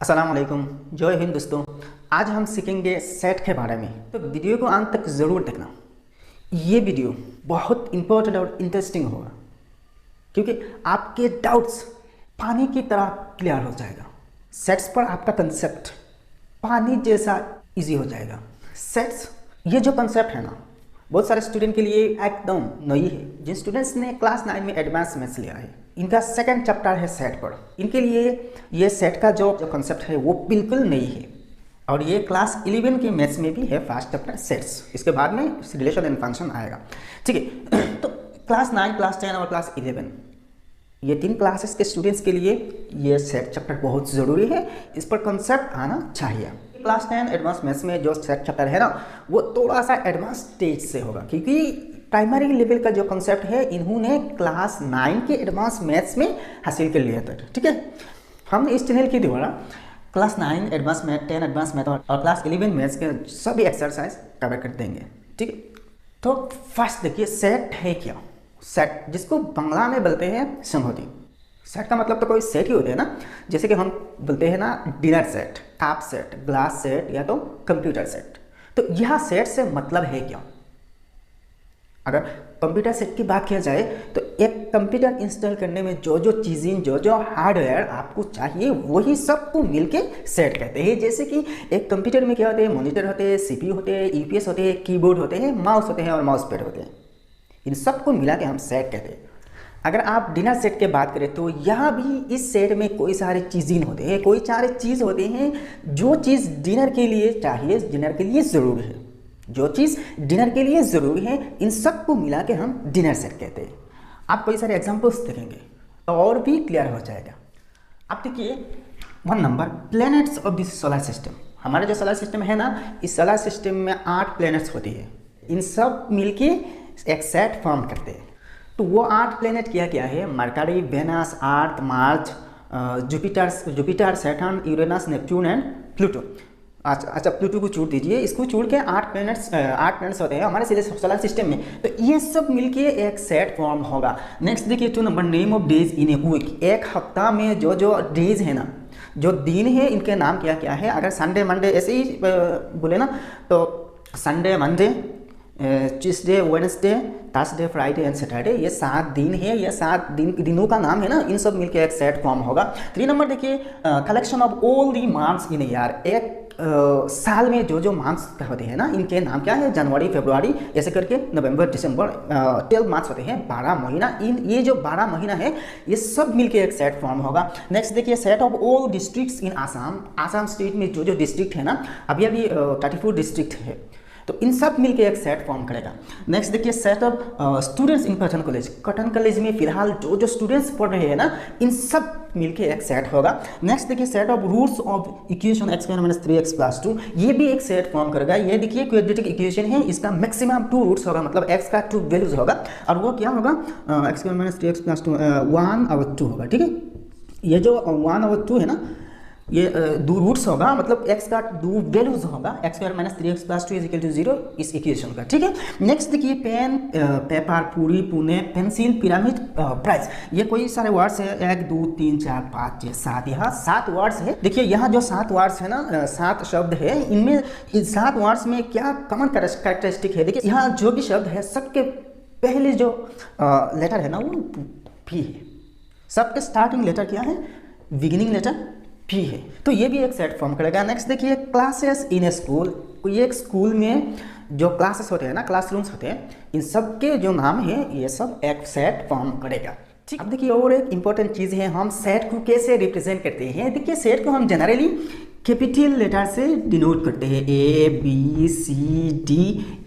अस्सलाम वालेकुम, जय हिंद दोस्तों। आज हम सीखेंगे सेट के बारे में, तो वीडियो को अंत तक ज़रूर देखना। ये वीडियो बहुत इंपॉर्टेंट और इंटरेस्टिंग होगा क्योंकि आपके डाउट्स पानी की तरह क्लियर हो जाएगा। सेट्स पर आपका कंसेप्ट पानी जैसा इजी हो जाएगा। सेट्स ये जो कंसेप्ट है ना, बहुत सारे स्टूडेंट के लिए एकदम नई है। जिन स्टूडेंट्स ने क्लास 9 में एडवांस मैथ्स लिया है, इनका सेकंड चैप्टर है सेट पर। इनके लिए ये सेट का जो कंसेप्ट है वो बिल्कुल नई है और ये क्लास 11 के मैथ्स में भी है फर्स्ट चैप्टर सेट्स। इसके बाद में रिलेशन एंड फंक्शन आएगा, ठीक है। तो क्लास 9, क्लास 10 और क्लास 11 ये 3 क्लासेस के स्टूडेंट्स के लिए ये सेट चैप्टर बहुत ज़रूरी है। इस पर कंसेप्ट आना चाहिए। क्लास 10 एडवांस मैथ्स में जो सेट चैप्टर है ना, वो थोड़ा सा एडवांस स्टेज से होगा क्योंकि प्राइमरी लेवल का जो कंसेप्ट है इन्होंने क्लास 9 के एडवांस मैथ्स में हासिल कर लिया था, ठीक है। हम इस चैनल के द्वारा class 9 advance math, 10 advance math और क्लास 11 मैथ्स के सभी एक्सरसाइज कवर कर देंगे, ठीक है। तो फर्स्ट देखिए, सेट है क्या। सेट जिसको बांग्ला में बोलते हैं संहति। सेट का मतलब तो कोई सेट ही होते हैं ना, जैसे कि हम बोलते हैं ना dinner set, cup set, glass set या तो कंप्यूटर सेट। तो यह सेट से मतलब है क्या। अगर कंप्यूटर सेट की बात किया जाए तो एक कंप्यूटर इंस्टॉल करने में जो जो चीज़ें, जो जो हार्डवेयर आपको चाहिए वही सबको मिलके सेट कहते हैं। जैसे कि एक कंप्यूटर में क्या होते हैं, मॉनिटर होते हैं, सीपीयू होते हैं, यूपीएस होते हैं, कीबोर्ड होते हैं, माउस होते हैं और माउस पैड होते हैं। इन सबको मिला के हम सेट कहते हैं। अगर आप डिनर सेट की बात करें तो यहाँ भी इस सेट में कोई सारे चीज़ें होते हैं, कोई सारे चीज़ होते हैं जो चीज़ डिनर के लिए चाहिए, डिनर के लिए ज़रूरी है। जो चीज़ डिनर के लिए ज़रूरी है, इन सबको मिला के हम डिनर सेट कहते हैं। आप कोई सारे एग्जांपल्स देखेंगे तो और भी क्लियर हो जाएगा। आप देखिए 1 number, planets of this solar system. हमारा जो सोलर सिस्टम है ना, इस सोलर सिस्टम में 8 प्लैनेट्स होती है। इन सब मिलके एक सेट फॉर्म करते हैं। तो वो 8 प्लैनेट क्या क्या है, Mercury, Venus, Earth, Mars, Jupiter, Saturn, Uranus, Neptune and Pluto. अच्छा प्लूटो को छोड़ दीजिए, इसको छोड़ के 8 प्लैनेट्स होते हैं हमारे सीधे सोलर सिस्टम में। तो ये सब मिलके एक सेट फॉर्म होगा। नेक्स्ट देखिए 2 number, name of days in a week. एक हफ्ता में जो जो डेज है ना, जो दिन है, इनके नाम क्या क्या है। अगर संडे मंडे ऐसे ही बोले ना तो Sunday, Monday, Tuesday, Wednesday, Thursday, Friday and Saturday, ये 7 दिन है। ये 7 दिनों का नाम है ना, इन सब मिलकर एक सेट फॉर्म होगा। 3 नंबर देखिए, collection of all the months in year. एक साल में जो जो मंथ्स होते हैं ना, इनके नाम क्या है, जनवरी, फरवरी, ऐसे करके नवंबर, दिसंबर, 12 मंथ्स होते हैं, 12 महीना। ये जो 12 महीना है ये सब मिलके एक सेट फॉर्म होगा। नेक्स्ट देखिए, set of all districts in Assam. Assam state में जो जो डिस्ट्रिक्ट है ना, अभी 34 डिस्ट्रिक्ट है, तो इन सब मिलके एक सेट फॉर्म करेगा। नेक्स्ट देखिए, set of students in cotton college. Cotton college में फिलहाल जो जो स्टूडेंट्स पढ़ रहे हैं ना, इन सब मिलके एक सेट होगा। नेक्स्ट देखिए, set of roots of equation x² - 3x + 2। ये भी एक सेट फॉर्म करेगा। ये देखिए क्वाड्रेटिक इक्वेशन है, इसका मैक्सिमम 2 रूट्स होगा, मतलब x का 2 वैल्यूज होगा और वो क्या होगा, x² - 3x + 2 1/2 होगा, ठीक है। ये जो 1/2 है ना, ये 2 रूट्स होगा, मतलब x का 2 वैल्यूज होगा, x² - 3x + 2 = 0 इस इक्वेशन का, ठीक है। नेक्स्ट देखिए, पेन, पेपर, पूरी, पुणे, पेंसिल, पिरामिड, प्राइस। ये कोई सारे वर्ड्स है, 1 2 3 4 5 6 7, यहाँ 7 वर्ड्स है। देखिए यहाँ जो 7 वर्ड्स है ना, 7 शब्द है, इनमें इन 7 वर्ड्स में क्या कॉमन कैरेक्टरिस्टिक है। देखिए यहाँ जो भी शब्द है, सबके पहले जो लेटर है ना वो भी है। सबके स्टार्टिंग लेटर क्या है, बिगिनिंग लेटर भी है। तो ये भी एक सेट फॉर्म करेगा। नेक्स्ट देखिए, क्लासेस इन ए स्कूल। ये एक स्कूल में जो क्लासेस होते हैं ना, क्लासरूम्स होते हैं, इन सब के जो नाम है ये सब एक सेट फॉर्म करेगा, ठीक। अब देखिए और एक इंपॉर्टेंट चीज़ है, हम सेट को कैसे रिप्रेजेंट करते हैं। देखिए सेट को हम जनरली कैपिटल लेटर से डिनोट करते हैं, ABCD,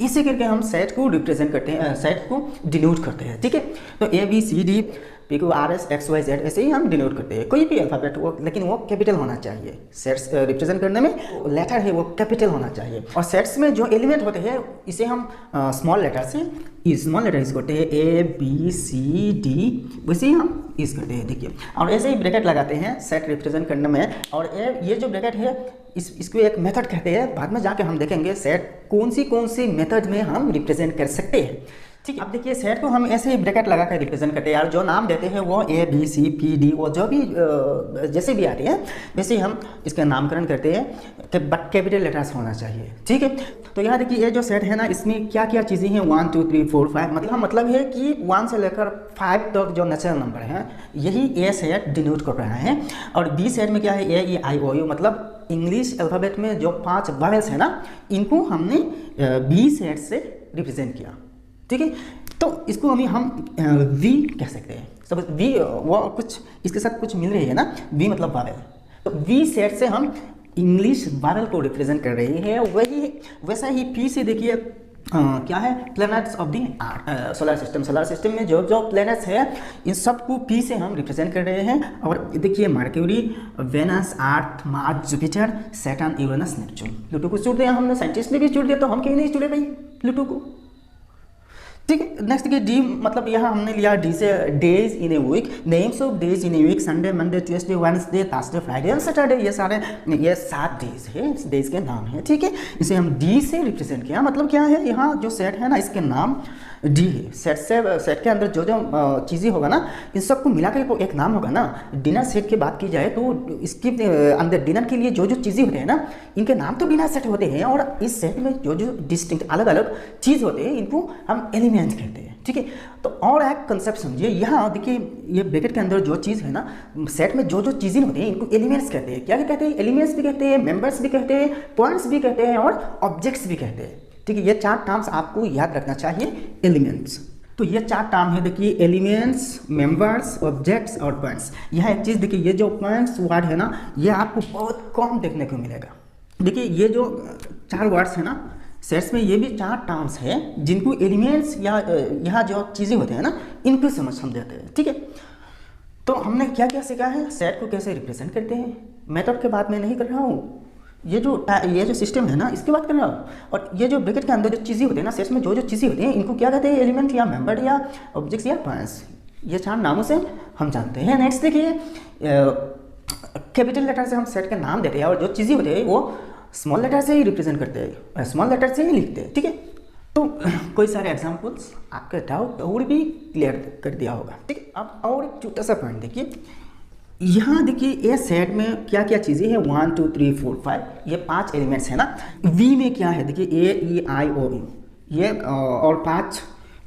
इसे करके हम सेट को रिप्रेजेंट करते हैं, सेट को डिनोट करते हैं, ठीक है। तो ABCD, PQRS XYZ ऐसे ही हम डिनोट करते हैं। कोई भी अल्फाबेट वो, लेकिन वो कैपिटल होना चाहिए। सेट्स रिप्रेजेंट करने में लेटर है वो कैपिटल होना चाहिए। और सेट्स में जो एलिमेंट होते हैं इसे हम स्मॉल लेटर से स्मॉल लेटर यूज करते हैं, ABCD, वैसे ही हम यूज करते हैं। देखिए और ऐसे ही ब्रैकेट लगाते हैं सेट रिप्रेजेंट करने में। और ये जो ब्रैकेट है इसको एक मेथड कहते हैं। बाद में जाके हम देखेंगे सेट कौन सी मेथड में हम रिप्रेजेंट कर सकते हैं, ठीक है। अब देखिए सेट को हम ऐसे ही ब्रैकेट लगा कर रिप्रेजेंट करते हैं यार, जो नाम देते हैं वो A B C P D वो जो भी जैसे भी आते हैं वैसे ही हम इसका नामकरण करते हैं कि बट कैपिटल लेटर्स होना चाहिए। ठीक है, तो यहाँ देखिए ये जो सेट है ना इसमें क्या क्या चीज़ें हैं 1 2 3 4 5 मतलब है कि 1 से लेकर 5 तक जो नेचुरल नंबर हैं यही ए सेट डिनोट कर रहा है। और बी सेट में क्या है ए ई आई ओ यू, मतलब इंग्लिश अल्फ़ाबेट में जो 5 वॉवेल्स है ना इनको हमने बी सेट से रिप्रेजेंट किया। ठीक है, तो इसको हम वी कह सकते हैं। सब वी वो कुछ इसके साथ कुछ मिल रही है ना, वी मतलब वावेल, तो वी सेट से हम इंग्लिश वावेल को रिप्रेजेंट कर रहे हैं। वही वैसा ही पी से देखिए क्या है planets of the solar system. Solar system में जो जो प्लैनेट्स है इन सबको पी से हम रिप्रेजेंट कर रहे हैं। और देखिए Mercury, Venus, Earth, Mars, Jupiter, Saturn, Uranus, Neptune. Pluto को छोड़ दिया हमने, साइंटिस्ट ने भी छोड़ दिया, तो हम क्यों नहीं छोड़े भाई प्लूटो को। ठीक है, नेक्स्ट देखिए डी, मतलब यहाँ हमने लिया डी से days in a week, names of days in a week, Sunday, Monday, Tuesday, Wednesday, Thursday, Friday and Saturday. ये सारे ये 7 डेज है, इस डेज के नाम है। ठीक है, इसे हम डी से रिप्रेजेंट किया। मतलब क्या है यहाँ जो सेट है ना इसके नाम डी है। सेट के अंदर जो जो चीज़ें होगा ना इन सबको मिला कर एक नाम होगा ना। डिनर सेट की बात की जाए तो इसके अंदर डिनर के लिए जो जो चीज़ें होते हैं ना इनके नाम तो डिनर सेट होते हैं। और इस सेट में जो जो डिस्टिंक्ट अलग अलग चीज़ होते हैं इनको हम एलिमेंट्स कहते हैं। ठीक है, तो और एक कंसेप्ट समझिए, यहाँ देखिए ये ब्रैकेट के अंदर जो चीज़ है ना सेट में जो जो चीज़ें होती हैं इनको एलिमेंट्स कहते हैं। क्या कहते हैं? एलिमेंट्स भी कहते हैं, मेंबर्स भी कहते हैं, पॉइंट्स भी कहते हैं और ऑब्जेक्ट्स भी कहते हैं। ठीक है, ये 4 टर्म्स आपको याद रखना चाहिए एलिमेंट्स। तो ये 4 टर्म है देखिए, एलिमेंट्स, मेंबर्स, ऑब्जेक्ट्स और पॉइंट्स। यहाँ एक चीज़ देखिए, ये जो पॉइंट्स वर्ड है ना ये आपको बहुत कम देखने को मिलेगा। देखिए ये जो 4 वर्ड्स है ना सेट्स में ये भी 4 टर्म्स है जिनको एलिमेंट्स या यहाँ जो चीज़ें होते हैं ना इनको समझाते हैं। ठीक है, तो हमने क्या क्या सीखा है, सेट को कैसे रिप्रेजेंट करते हैं। मेथड के बात मैं नहीं कर रहा हूँ, ये जो सिस्टम है ना इसकी बात कर रहा हूँ। और ये जो ब्रैकेट के अंदर जो चीज़ें होती है ना सेट्स में जो जो चीज़ें होती हैं इनको क्या कहते हैं, एलिमेंट या मेंबर या ऑब्जेक्ट्स या पॉइंट्स। ये 4 नामों से हम जानते हैं। नेक्स्ट देखिए कैपिटल लेटर से हम सेट का नाम देते हैं और जो चीज़ें होती है वो स्मॉल लेटर से ही रिप्रेजेंट करते हैं, स्मॉल लेटर से ही लिखते हैं। ठीक है, तो कोई सारे एग्जाम्पल्स आपका डाउट और भी क्लियर कर दिया होगा। ठीक है, अब और एक छोटा सा पॉइंट देखिए, यहाँ देखिए ये सेट में क्या क्या चीज़ें हैं 1 2 3 4 5 ये 5 एलिमेंट्स है ना। वी में क्या है देखिए ए ई आई ओ यू, ये और 5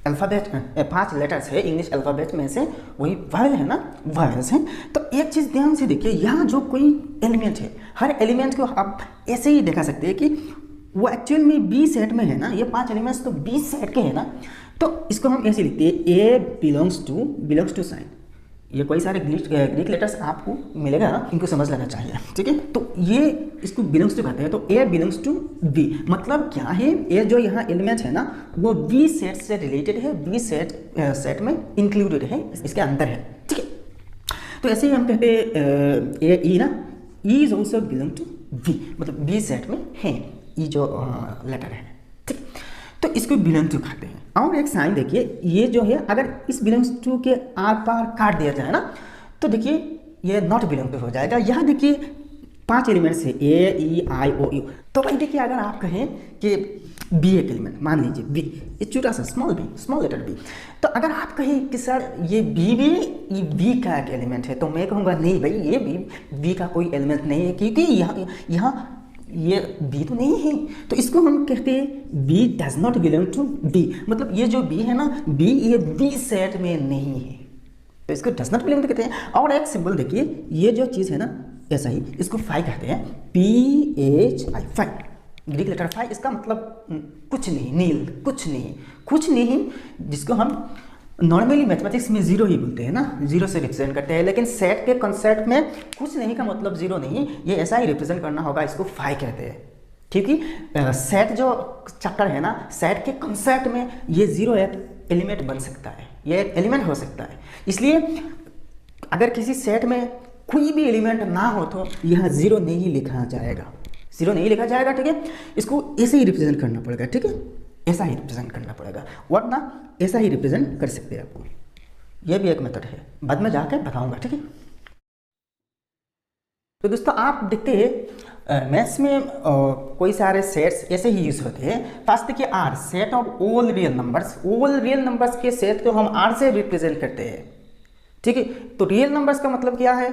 अल्फ़ाबेट 5 लेटर्स है इंग्लिश अल्फ़ाबेट में से वही वावेल है ना, वावेल्स हैं। तो एक चीज़ ध्यान से देखिए, यहाँ जो कोई एलिमेंट है हर एलिमेंट को आप ऐसे ही देखा सकते हैं कि वो एक्चुअल में बी सेट में है ना। ये 5 एलिमेंट्स तो बी सेट के हैं ना, तो इसको हम ऐसे लिखते हैं ए बिलोंग्स टू साइन। ये कोई सारे ग्रीक लेटर्स आपको मिलेगा, इनको समझ लेना चाहिए। ठीक है, तो ये इसको बिलोंग्स टू कहते हैं। तो ए बिलोंग्स टू बी मतलब क्या है, ए जो यहाँ एलिमेंट है ना वो बी सेट से रिलेटेड है, बी सेट में इंक्लूडेड है, इसके अंदर है। ठीक है, तो ऐसे ही हम कहते हैं ए ई ना, E is also belong to B, मतलब बी सेट में है ई जो लेटर है। ठीक, तो इसको बिलोंग टू कहते हैं। और एक साइन देखिए, ये जो है अगर इस बिलोंग्स टू के आर पार काट दिया जाए ना तो देखिए ये नॉट बिलोंग टू हो जाएगा। यहाँ देखिए 5 एलिमेंट्स है ए ई आई ओ यू। तो भाई देखिए अगर आप कहें कि बी एक एलिमेंट, मान लीजिए बी, ये छोटा सा स्मॉल लेटर बी, तो अगर आप कहें कि सर ये बी का एक एलिमेंट है, तो मैं कहूँगा नहीं भाई ये बी का कोई एलिमेंट नहीं है, क्योंकि यहाँ ये बी तो नहीं है। तो इसको हम कहते हैं B does not belong to B, मतलब ये जो बी है ना बी ये बी सेट में नहीं है, तो इसको डज नॉट बिलोंग कहते हैं। और एक सिंबल देखिए, ये जो चीज़ है ना ऐसा ही, इसको फाई कहते हैं, PHI, phi, Greek letter phi. इसका मतलब कुछ नहीं, नील, कुछ नहीं, जिसको हम नॉर्मली मैथमेटिक्स में जीरो ही बोलते हैं ना, जीरो से रिप्रेजेंट करते हैं। लेकिन सेट के कॉन्सेप्ट में कुछ नहीं का मतलब जीरो नहीं, ये ऐसा ही रिप्रेजेंट करना होगा, इसको फाई कहते हैं। क्योंकि सेट जो चैप्टर है ना, सेट के कॉन्सेप्ट में ये जीरो एक एलिमेंट बन सकता है, ये एक एलिमेंट हो सकता है। इसलिए अगर किसी सेट में कोई भी एलिमेंट ना हो तो यहाँ जीरो नहीं लिखा जाएगा, ठीक है। इसको ऐसे ही रिप्रेजेंट करना पड़ेगा, ठीक है, ऐसा ही रिप्रेजेंट करना पड़ेगा, वरना ऐसा ही रिप्रेजेंट कर सकते हैं आपको। यह भी एक मेथड है, बाद में जाकर बताऊंगा, ठीक है। तो दोस्तों आप देखते हैं मैथ्स में कोई सारे सेट्स ऐसे ही यूज होते हैं। फर्स्ट देखिए R, set of all real numbers. All real numbers के सेट को हम आर से रिप्रेजेंट करते हैं, ठीक है। तो रियल नंबर्स का मतलब क्या है?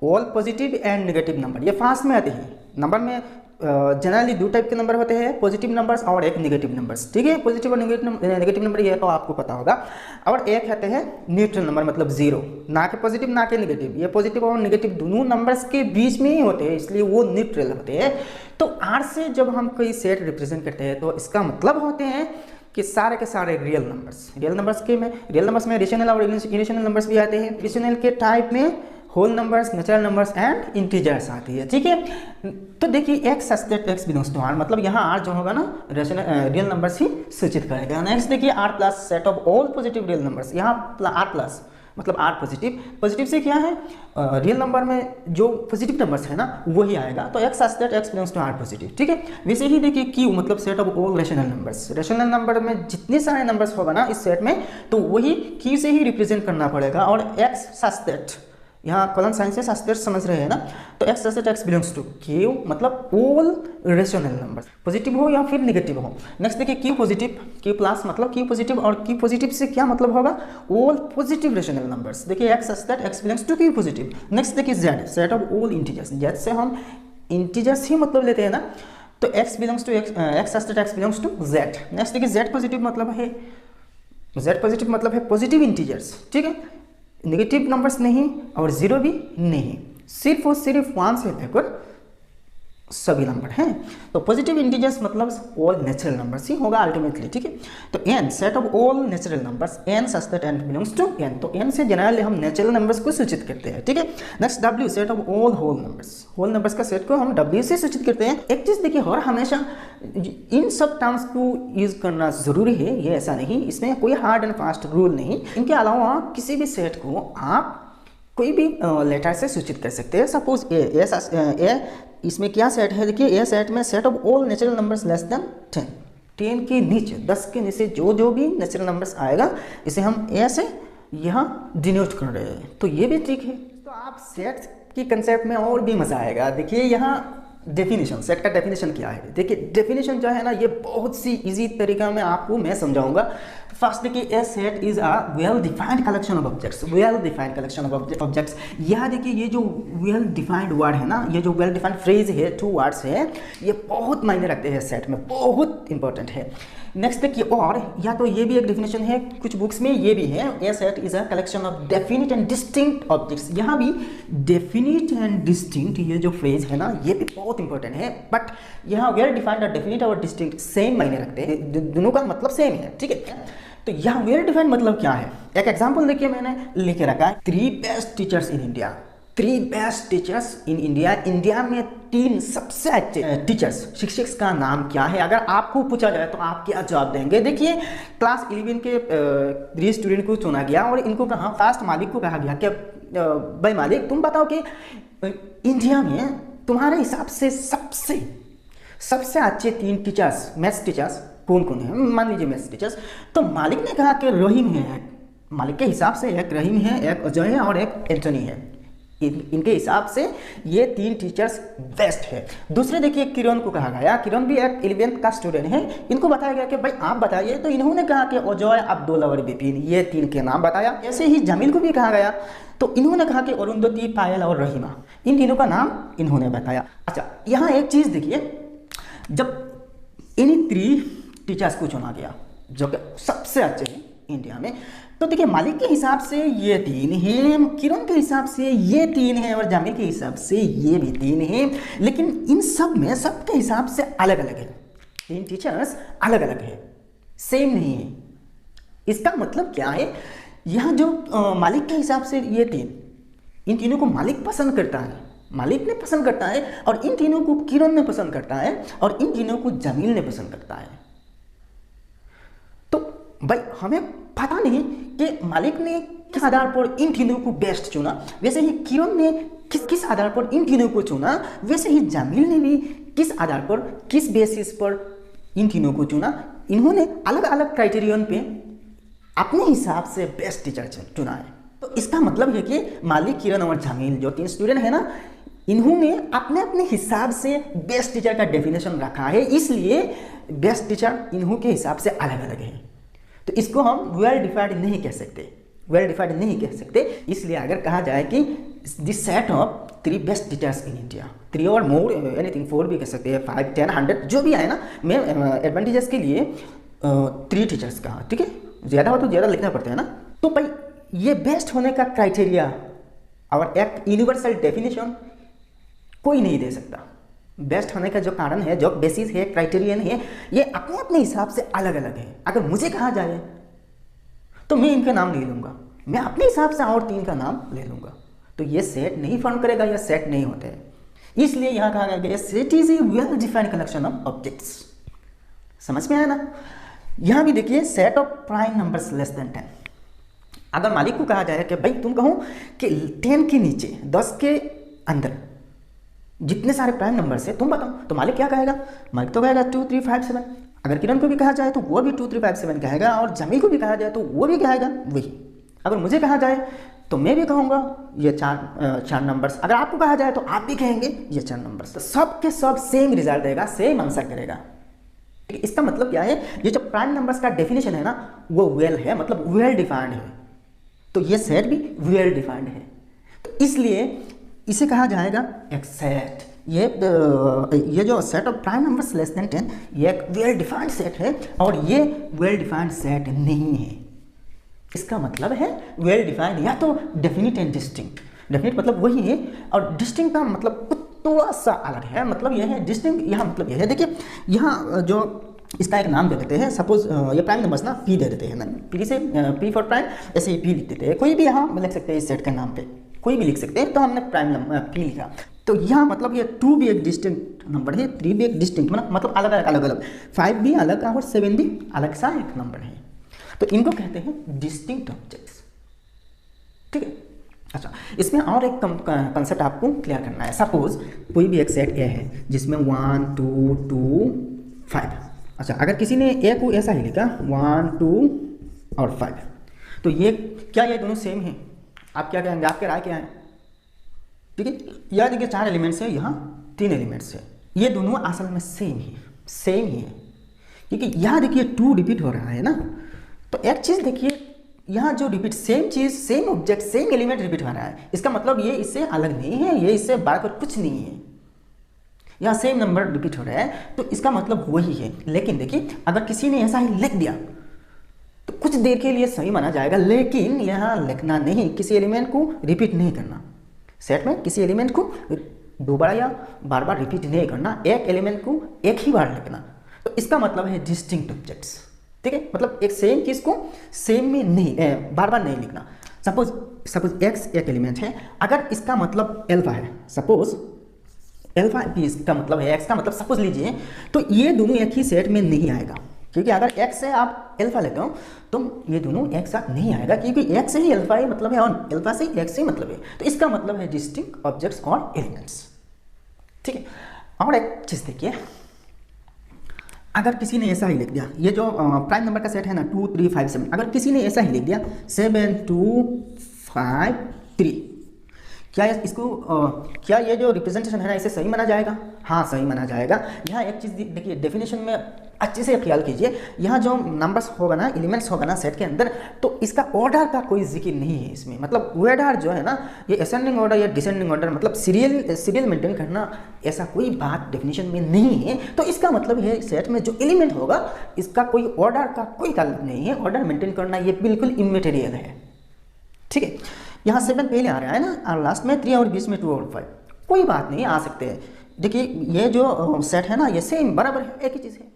All positive and negative number. ये फास्ट में आते हैं। नंबर में जनरली दो टाइप के नंबर होते हैं, पॉजिटिव नंबर्स और एक नेगेटिव नंबर्स, ठीक है। पॉजिटिव और नेगेटिव नंबर ये तो आपको पता होगा। और एक कहते हैं न्यूट्रल नंबर, मतलब जीरो, ना कि पॉजिटिव ना कि नेगेटिव। ये पॉजिटिव और नेगेटिव दोनों नंबर्स के बीच में ही होते हैं, इसलिए वो न्यूट्रल होते हैं। तो आर से जब हम कोई सेट रिप्रेजेंट करते हैं तो इसका मतलब होते हैं कि सारे के सारे रियल नंबर्स। रियल नंबर्स में रेशनल और इरेशनल नंबर्स भी आते हैं। रेशनल के टाइप में whole numbers, natural numbers and integers आती है, ठीक है। तो देखिए x such x belongs to R, मतलब यहाँ आर जो होगा ना रियल नंबर्स ही सूचित करेगा। नेक्स्ट देखिए R plus set of all positive real numbers. यहाँ आर प्लस मतलब आर पॉजिटिव से क्या है? रियल नंबर में जो पॉजिटिव नंबर्स है ना वही आएगा। तो x such x belongs to R positive, ठीक है। वैसे ही देखिए क्यू मतलब set of all rational numbers. Rational number में जितने सारे नंबर्स होगा ना इस सेट में, तो वही क्यू से ही रिप्रेजेंट करना पड़ेगा। और एक्स सच यहाँ कॉलन साइन से सस्पेक्ट समझ रहे हैं ना, तो x such x belongs to Q मतलब ऑल रेशनल नंबर्स, पॉजिटिव हो या फिर नेगेटिव हो। नेक्स्ट देखिए क्यू पॉजिटिव, क्यू प्लस मतलब क्यू पॉजिटिव, और क्यू पॉजिटिव से क्या मतलब होगा? All positive rational numbers. देखिए x such x belongs to Q positive. Next देखिए Z, set of all integers. Z से हम इंटीजर्स ही मतलब लेते हैं ना, तो x belongs to x such x belongs to Z. Next देखिए जेड पॉजिटिव मतलब है पॉजिटिव इंटीजर्स, ठीक है। नेगेटिव नंबर्स नहीं और जीरो भी नहीं, सिर्फ और सिर्फ 1 से लेकर सभी नंबर हैं। तो पॉजिटिव इंटीजर्स मतलब ऑल नेचुरल नंबर्स ही होगा अल्टीमेटली, ठीक है। तो N, set of all natural numbers. N such that N belongs to N, तो एन से जनरली हम नेचुरल नंबर्स को सूचित करते हैं, ठीक है। Next W, set of all whole numbers. Whole numbers का सेट को हम डब्ल्यू से सूचित करते हैं। एक चीज देखिए, और हमेशा इन सब टर्म्स को यूज करना जरूरी है, ये ऐसा नहीं, इसमें कोई हार्ड एंड फास्ट रूल नहीं। इनके अलावा किसी भी सेट को आप कोई भी लेटर से सूचित कर सकते हैं। सपोज ए, इसमें क्या सेट है? देखिए ए सेट में set of all natural numbers less than 10, 10 के नीचे, 10 के नीचे जो भी नेचुरल नंबर्स आएगा इसे हम ए से यहाँ डिनोट कर रहे हैं, तो ये भी ठीक है। तो आप सेट की कंसेप्ट में और भी मजा आएगा। देखिए यहाँ डेफिनेशन, सेट का डेफिनेशन क्या है? देखिए डेफिनेशन जो है ना ये बहुत सी इजी तरीका में आपको मैं समझाऊंगा। फर्स्ट देखिए a set is a well defined collection of objects. Well defined collection of objects, यह देखिए ये जो वेल डिफाइंड वर्ड है ना, ये जो वेल डिफाइंड फ्रेज है, 2 वर्ड्स है, ये बहुत मायने रखते हैं सेट में, बहुत इंपॉर्टेंट है। नेक्स्ट देखिए और, या तो ये भी एक डेफिनेशन है, कुछ बुक्स में ये भी है, a set is a collection of definite and distinct objects. यहाँ भी डेफिनिट एंड डिस्टिंक्ट ये जो फ्रेज है ना ये भी बहुत इंपॉर्टेंट है, बट यहाँ वेल डिफाइंड और डेफिनिट और डिस्टिंक्ट सेम मायने रखते हैं, दोनों का मतलब सेम है, ठीक है। तो यहाँ वेल डिफाइंड मतलब क्या है? एक एग्जाम्पल देखिए मैंने लिखे रखा है, 3 best teachers in India. 3 best teachers in India. India में 3 सबसे अच्छे टीचर्स, शिक्षक का नाम क्या है? अगर आपको पूछा जाए तो आप क्या जवाब देंगे? देखिए क्लास 11 के 3 स्टूडेंट को चुना गया और इनको कहा, फर्स्ट मालिक को कहा गया कि भाई मालिक तुम बताओ कि इंडिया में तुम्हारे हिसाब से सबसे अच्छे 3 टीचर्स, मैथ्स टीचर्स कौन कौन है? मान लीजिए मैथ्स टीचर्स। तो मालिक ने कहा कि रहीम है, मालिक के हिसाब से एक रहीम है, एक अजय है और एक एंटनी है। इनके हिसाब से ये 3 टीचर्स बेस्ट है। दूसरे देखिए किरण को कहा गया, किरण भी एक 11th का स्टूडेंट है, इनको बताया गया कि भाई आप बताइए, तो इन्होंने कहा कि अजय, अब्दुल और विपिन, ये 3 के नाम बताया। ऐसे ही जमील को भी कहा गया, तो इन्होंने कहा कि अरुंधति, पायल और रहीमा, इन तीनों का नाम इन्होंने बताया। अच्छा यहाँ एक चीज़ देखिए, जब इन 3 टीचर्स को चुना गया जो कि सबसे अच्छे हैं इंडिया में, तो देखिए मालिक के हिसाब से ये 3 हैं, किरण के हिसाब से ये 3 हैं और जामिल के हिसाब से ये भी 3 हैं, लेकिन इन सब में सबके हिसाब से अलग अलग है। 3 टीचर्स अलग अलग है, सेम नहीं है। इसका मतलब क्या है? यहाँ जो मालिक के हिसाब से ये 3, इन तीनों को मालिक पसंद करता है, मालिक ने पसंद करता है, और इन तीनों को किरण ने पसंद करता है, और इन तीनों को जमील ने पसंद करता है। तो भाई हमें पता नहीं कि मालिक ने किस आधार पर इन तीनों को बेस्ट चुना, वैसे ही किरण ने किस आधार पर इन तीनों को चुना, वैसे ही जमील ने भी किस आधार पर, किस बेसिस पर इन तीनों को चुना। इन्होंने अलग अलग क्राइटेरियन पे अपने हिसाब से बेस्ट टीचर चुना है। तो इसका मतलब है कि मालिक, किरण और जमील जो 3 स्टूडेंट है ना, इन्होंने अपने अपने हिसाब से बेस्ट टीचर का डेफिनेशन रखा है, इसलिए बेस्ट टीचर इन्हों के हिसाब से अलग अलग है। तो इसको हम वेल डिफाइंड नहीं कह सकते, वेल डिफाइंड नहीं कह सकते। इसलिए अगर कहा जाए कि this set of 3 best teachers in India, 3 और मोर एनीथिंग 4 भी कह सकते हैं, 5, 10, 100 जो भी आए ना, मैं एडवांटेजेस के लिए 3 टीचर्स का, ठीक है, ज़्यादा हो तो ज़्यादा लिखना पड़ता है ना। तो भाई ये बेस्ट होने का क्राइटेरिया और एक यूनिवर्सल डेफिनेशन कोई नहीं दे सकता। बेस्ट होने का जो कारण है, जो बेसिस है, क्राइटेरियन है, ये अपने अपने हिसाब से अलग अलग है। अगर मुझे कहा जाए तो मैं इनका नाम ले लूँगा, मैं अपने हिसाब से और 3 का नाम ले लूँगा, तो ये सेट नहीं फॉर्म करेगा, ये सेट नहीं होते हैं। इसलिए यहाँ कहा गया set is a well defined collection of objects. समझ में आया ना। यहाँ भी देखिए set of prime numbers less than 10। अगर मालिक को कहा जाए कि भाई तुम कहो कि 10 के नीचे 10 के अंदर जितने सारे प्राइम नंबर्स है तुम बताओ, तो मालिक क्या कहेगा? मालिक तो कहेगा 2, 3, 5, 7। अगर किरण को भी कहा जाए तो वो भी 2, 3, 5, 7 कहेगा, और जमी को भी कहा जाए तो वो भी कहेगा वही। अगर मुझे कहा जाए तो मैं भी कहूँगा ये चार नंबर्स। अगर आपको कहा जाए तो आप भी कहेंगे ये 4 नंबर्स। तो सब के सब सेम रिजल्ट देगा, सेम आंसर करेगा। इसका मतलब क्या है? ये जो प्राइम नंबर्स का डेफिनेशन है ना, वो वेल है, मतलब वेल डिफाइंड है। तो ये सेट भी वेल डिफाइंड है, तो इसलिए इसे कहा जाएगा एक सेट। ये जो set of prime numbers less than 10 ये एक वेल डिफाइंड सेट है, और ये वेल डिफाइंड सेट नहीं है। इसका मतलब है वेल डिफाइंड या तो डेफिनिट एंड डिस्टिंक्ट। डेफिनिट मतलब वही है, और डिस्टिंक्ट का मतलब थोड़ा सा अलग है। मतलब यह है डिस्टिंक्ट, यहाँ मतलब यह है, देखिए यहाँ जो इसका एक नाम दे देते हैं। सपोज ये प्राइम नंबर्स ना पी दे देते हैं ना, पी से पी फॉर प्राइम, ऐसे ही पी लिख देते हैं। कोई भी यहाँ लिख सकते हैं इस सेट के नाम पे, कोई भी लिख सकते हैं। तो हमने प्राइम नंबर पी लिखा, तो यहाँ मतलब ये 2 भी एक डिस्टिंक्ट नंबर है, 3 भी एक डिस्टिंक्ट, मतलब अलग अलग 5 भी अलग और 7 भी अलग सा एक नंबर है। तो इनको कहते हैं डिस्टिंक्ट ऑब्जेक्ट्स, ठीक है। अच्छा, इसमें और एक कंसेप्ट आपको क्लियर करना है। सपोज कोई भी एक सेट ए है जिसमें 1, 2, 2, 5। अच्छा, अगर किसी ने ए को ऐसा ही लिखा 1, 2 और 5, तो ये क्या ये दोनों सेम है? आप क्या कहेंगे? आपके राय क्या है? ठीक है, यह देखिए 4 एलिमेंट्स है, यहाँ 3 एलिमेंट्स है, ये दोनों असल में सेम ही है। क्योंकि यहाँ देखिए 2 रिपीट हो रहा है ना, तो एक चीज़ देखिए यहाँ जो रिपीट, सेम चीज़, same object, same element repeat हो रहा है, इसका मतलब ये इससे अलग नहीं है, ये इससे बढ़कर कुछ नहीं है। यहाँ सेम नंबर रिपीट हो रहा है, तो इसका मतलब वही है। लेकिन देखिए अगर किसी ने ऐसा ही लिख दिया तो कुछ देर के लिए सही माना जाएगा, लेकिन यहाँ लिखना नहीं, किसी एलिमेंट को रिपीट नहीं करना। सेट में किसी एलिमेंट को दोबारा या बार बार रिपीट नहीं करना, एक एलिमेंट को एक ही बार लिखना। तो इसका मतलब है डिस्टिंक्ट ऑब्जेक्ट्स, ठीक है। मतलब एक सेम चीज़ को सेम में नहीं, बार बार नहीं लिखना। सपोज एक्स एक एलिमेंट है, अगर इसका मतलब एल्फा है, सपोज एल्फा भी इसका मतलब है, एक्स का मतलब सपोज लीजिए, तो ये दोनों एक ही सेट में नहीं आएगा। क्योंकि अगर एक्स से आप एल्फा लेते हो तो ये दोनों एक साथ नहीं आएगा, क्योंकि एक्स से ही एल्फा ही मतलब है और एल्फा से ही एक्स ही मतलब है। तो इसका मतलब है डिस्टिंक्ट ऑब्जेक्ट्स और एलिमेंट्स, ठीक है। और एक चीज़ देखिए, अगर किसी ने ऐसा ही लिख दिया, ये जो प्राइम नंबर का सेट है ना 2, 3, 5, 7, अगर किसी ने ऐसा ही लिख दिया 7, 2, 5, 3, क्या ये जो रिप्रेजेंटेशन है ना इसे सही माना जाएगा? हाँ, सही माना जाएगा। यहाँ एक चीज़ देखिए, डेफिनेशन में अच्छे से ख्याल कीजिए, यहाँ जो नंबर्स होगा ना, एलिमेंट्स होगा ना सेट के अंदर, तो इसका ऑर्डर का कोई जिक्र नहीं है इसमें। मतलब ऑर्डर जो है ना, ये असेंडिंग ऑर्डर या डिसेंडिंग ऑर्डर, मतलब सीरियल मेंटेन करना, ऐसा कोई बात डेफिनेशन में नहीं है। तो इसका मतलब है सेट में जो एलिमेंट होगा इसका कोई ऑर्डर का कोई ताल्लुक नहीं है, ऑर्डर मेंटेन करना ये बिल्कुल इमैटेरियल है, ठीक है। यहाँ 7 पहले आ रहा है ना, और लास्ट में 3 और बीच में 2 और 5, कोई बात नहीं, आ सकते हैं। देखिए ये जो सेट है ना, ये सेम बराबर है, एक ही चीज़ है।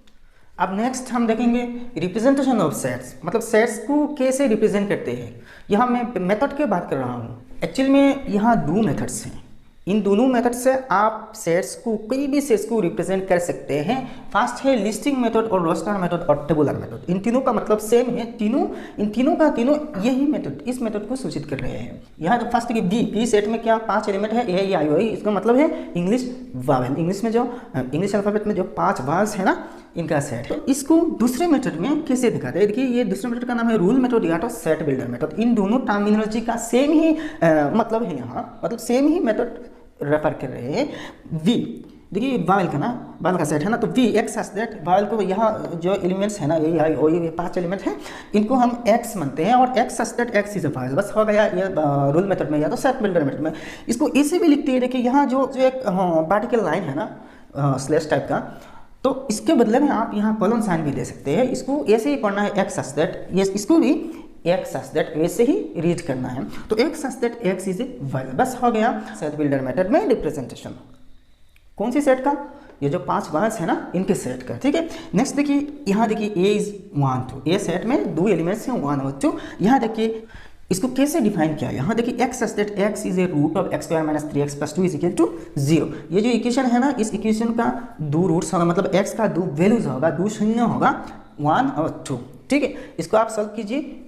अब नेक्स्ट हम देखेंगे रिप्रेजेंटेशन ऑफ सेट्स, मतलब सेट्स को कैसे रिप्रेजेंट करते हैं। यहाँ मैं मेथड की बात कर रहा हूँ। एक्चुअल में यहाँ 2 मेथड्स हैं, इन दोनों मेथड से आप सेट्स को, कोई भी सेट्स को रिप्रेजेंट कर सकते हैं। फर्स्ट है लिस्टिंग मेथड और रोस्टर मेथड और टेबुलर मेथड। इन तीनों का मतलब सेम है, इन तीनों का यही मेथड, इस मेथड को सूचित कर रहे हैं। यहाँ जो फर्स्ट की बी सेट में क्या 5 एलिमेंट है, ए आई ओ, इसका मतलब है इंग्लिश वावेल, इंग्लिश में जो इंग्लिश अल्फाबेट में जो 5 वर्ड्स है ना, इनका सेट। तो इसको दूसरे मेथड में कैसे दिखाते हैं? देखिए ये दूसरे मेथड का नाम है रूल मेथड या तो सेट बिल्डर मेथड। इन दोनों टर्मिनोलॉजी का सेम ही मतलब है यहाँ, मतलब सेम ही मेथड रेफर कर रहे हैं वी। देखिए वावल का ना, वावल का सेट है ना, तो V x such that vowel को यहाँ जो एलिमेंट्स है ना ये 5 एलिमेंट हैं, इनको हम एक्स मानते हैं और x such that x is a vowel. बस हो गया ये रूल मेथड में या तो सेट बिल्डर मेथड में। इसको ऐसे भी लिखते हैं, देखिए यहाँ जो एक वर्टिकल लाइन है ना स्लैश टाइप का, तो इसके बदले में आप यहाँ कॉलन साइन भी ले सकते हैं। इसको ऐसे ही पढ़ना है एक्स सच दैट, ये इसको भी एक्स सच दैट ऐसे ही रीड करना है। तो x such that x is A vowel, बस हो गया सेट बिल्डर मेथड में रिप्रेजेंटेशन। कौन सी सेट का? ये जो 5 वावल्स है ना इनके सेट का, ठीक है। नेक्स्ट देखिए यहाँ देखिए ए इज 1 2, ए सेट में 2 एलिमेंट्स हैं 1 और 2। यहाँ देखिए इसको कैसे डिफाइन किया, यहाँ देखिए x such that x is a root of x square minus 3x plus 2 is equal to 0। ये जो इक्वेशन है ना, इस इक्वेशन का 2 रूट्स होगा, मतलब एक्स का 2 वैल्यूज होगा, 2 शून्य होगा 1 और 2, ठीक है। इसको आप सॉल्व कीजिए,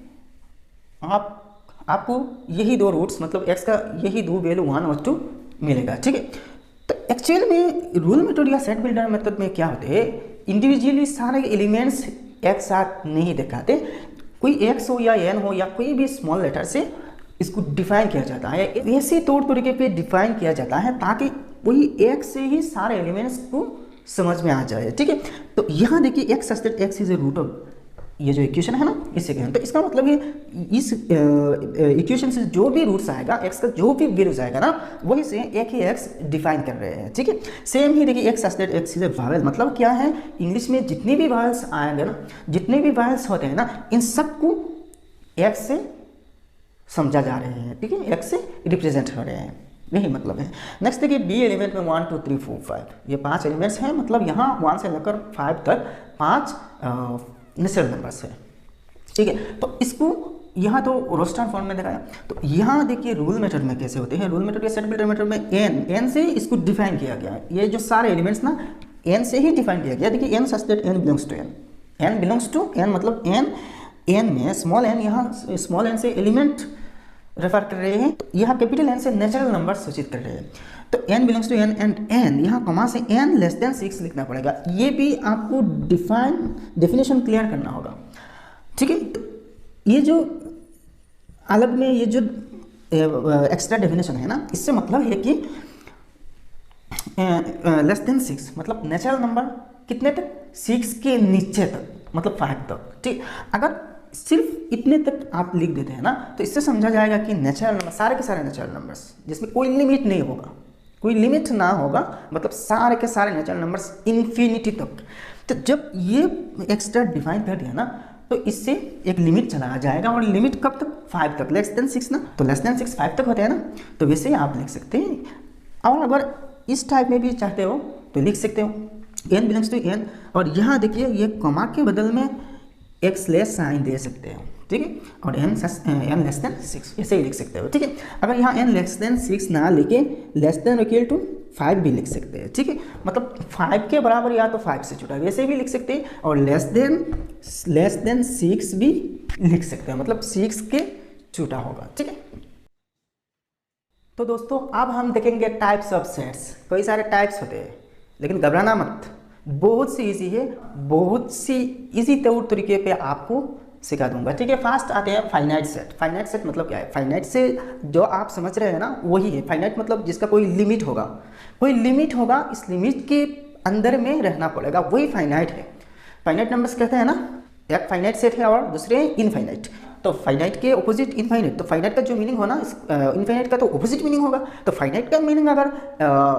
आपको यही 2 रूट्स मतलब एक्स का यही 2 वैल्यू 1 और 2 मिलेगा, ठीक है। तो एक्चुअल में रूल मेथड या सेट बिल्डर मेथड में क्या होते हैं, इंडिविजुअली सारे एलिमेंट्स एक साथ नहीं दिखाते, कोई एक्स हो या एन हो या कोई भी स्मॉल लेटर से इसको डिफाइन किया जाता है, ऐसे तौर तरीके पे डिफाइन किया जाता है ताकि वही एक से ही सारे एलिमेंट्स को समझ में आ जाए, ठीक है। तो यहाँ देखिए x such that x is a root of, ये जो इक्वेशन है ना इससे क्या है, तो इसका मतलब ये इस इक्वेशन से जो भी रूट्स आएगा, एक्स का जो भी वैल्यूज आएगा ना, वही से एक ही एक्स डिफाइन कर रहे हैं, ठीक है। सेम ही देखिए x such that x is A vowel, मतलब क्या है, इंग्लिश में जितने भी वावल्स आएंगे ना, जितने भी वावल्स होते हैं ना, इन सबको एक्स से समझा जा रहे हैं, ठीक है, एक्स से रिप्रेजेंट हो रहे हैं, यही मतलब है। नेक्स्ट देखिए बी एलिमेंट में 1 2 3 4 5, ये 5 एलिमेंट्स हैं, मतलब यहाँ 1 से लेकर 5 तक 5 नेचुरल नंबर्स है, ठीक है। तो इसको यहाँ तो रोस्टर फॉर्म में दिखाया, तो यहाँ देखिए रूल मेथड में कैसे होते हैं, रूल मेथड या सेट बिल्डर मेथड में एन से इसको डिफाइन किया गया है, ये जो सारे एलिमेंट्स ना एन से ही डिफाइन किया गया। देखिए N such that N belongs to N, N belongs to N, मतलब एन में स्मॉल एन, यहाँ स्मॉल एन से एलिमेंट रेफर कर रहे हैं, तो यहाँ कैपिटल एन से नेचुरल नंबर सूचित कर रहे हैं। तो n belongs to n and n यहाँ कॉमा से n लेस देन 6 लिखना पड़ेगा, ये भी आपको डेफिनेशन क्लियर करना होगा, ठीक है। तो ये जो अलग में ये जो एक्स्ट्रा डेफिनेशन है ना, इससे मतलब है कि लेस देन 6 मतलब नेचुरल नंबर कितने तक, 6 के नीचे तक, मतलब 5 तक, ठीक। अगर सिर्फ इतने तक आप लिख देते हैं ना, तो इससे समझा जाएगा कि नेचुरल नंबर सारे के सारे नेचुरल नंबर्स जिसमें कोई लिमिट नहीं होगा, कोई लिमिट ना होगा, मतलब सारे के सारे नेचुरल नंबर्स इन्फिनिटी तक। तो जब ये एक्स्ट्रा डिफाइन कर दिया ना, तो इससे एक लिमिट चला जाएगा, और लिमिट कब तक, 5 तक, लेस देन 6 ना, तो लेस देन 6 5 तक होते हैं ना, तो वैसे ही आप लिख सकते हैं। और अगर इस टाइप में भी चाहते हो तो लिख सकते हो n बिलोंग्स टू n, और यहाँ देखिए ये कॉमा के बदल में एक स्लैश साइन दे सकते हो, ठीक है, और n लेस देन 6 ऐसे ही लिख सकते हो, ठीक है। अगर यहाँ n लेस देन 6 ना लिखे लेस देन इक्वल टू 5 भी लिख सकते हैं, ठीक है, मतलब 5 के बराबर या तो 5 से छोटा वैसे भी लिख सकते हैं, और लेस देन 6 भी लिख सकते हैं, मतलब 6 के छोटा होगा, ठीक है। तो दोस्तों अब हम देखेंगे टाइप्स ऑफ सेट्स। कई सारे टाइप्स होते हैं, लेकिन घबराना मत, बहुत सी इजी है, बहुत सी इजी तौर तरीके पे आपको सिखा दूंगा, ठीक है। फास्ट आते हैं फाइनाइट सेट। फाइनाइट सेट मतलब क्या है, फाइनाइट से जो आप समझ रहे हैं ना वही है फाइनाइट, मतलब जिसका कोई लिमिट होगा, कोई लिमिट होगा, इस लिमिट के अंदर में रहना पड़ेगा, वही फाइनाइट है। फाइनाइट नंबर्स कहते हैं ना, एक फाइनाइट सेट है और दूसरे इनफाइनाइट। तो फाइनाइट के ऑपोजिट इनफाइनाइट, तो फाइनाइट का जो मीनिंग हो ना इनफाइनाइट का तो ऑपोजिट मीनिंग होगा। तो फाइनाइट का मीनिंग अगर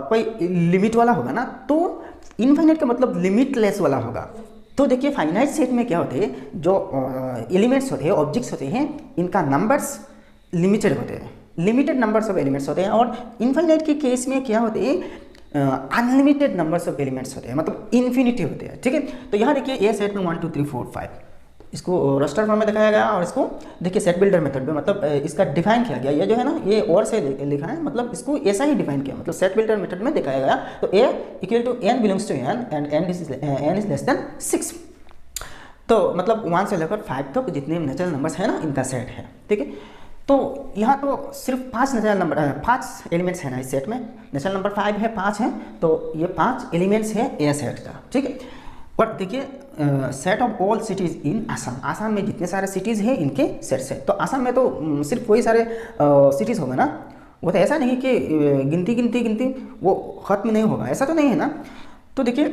कोई लिमिट वाला होगा ना, तो इनफाइनाइट का मतलब लिमिटलेस वाला होगा। तो देखिए फाइनाइट सेट में क्या होते हैं, जो एलिमेंट्स होते हैं, ऑब्जेक्ट्स होते हैं, इनका नंबर्स लिमिटेड होते हैं, लिमिटेड नंबर्स ऑफ एलिमेंट्स होते हैं। और इनफाइनाइट के केस में क्या होते हैं, अनलिमिटेड नंबर्स ऑफ एलिमेंट्स होते हैं, मतलब इन्फिनिटी होते हैं, ठीक है। तो यहाँ देखिए ए सेट में 1 2 3 4 5 इसको रोस्टर फॉर्म में दिखाया गया, और इसको देखिए सेट बिल्डर मेथड में मतलब इसका डिफाइन किया गया। ये जो है ना ये और से लिखा है, मतलब इसको ऐसा ही डिफाइन किया, मतलब सेट बिल्डर मेथड में दिखाया गया। तो a equal to n belongs to n and n is less than 6, तो मतलब 1 से लेकर 5 तक जितने नेचुरल नंबर्स हैं ना इनका सेट है, ठीक है। तो यहाँ तो सिर्फ 5 नेचुरल नंबर 5 एलिमेंट्स हैं ना इस सेट में, नेचुरल नंबर 5 है, 5 हैं, तो ये 5 एलिमेंट्स है ए सेट का, ठीक है। और देखिए set of all cities in Assam, Assam में जितने सारे सिटीज़ हैं इनके सेट्स हैं। तो आसाम में तो सिर्फ वही सारे सिटीज़ होगा ना, वो तो ऐसा नहीं कि गिनती गिनती गिनती वो ख़त्म नहीं होगा, ऐसा तो नहीं है ना। तो देखिए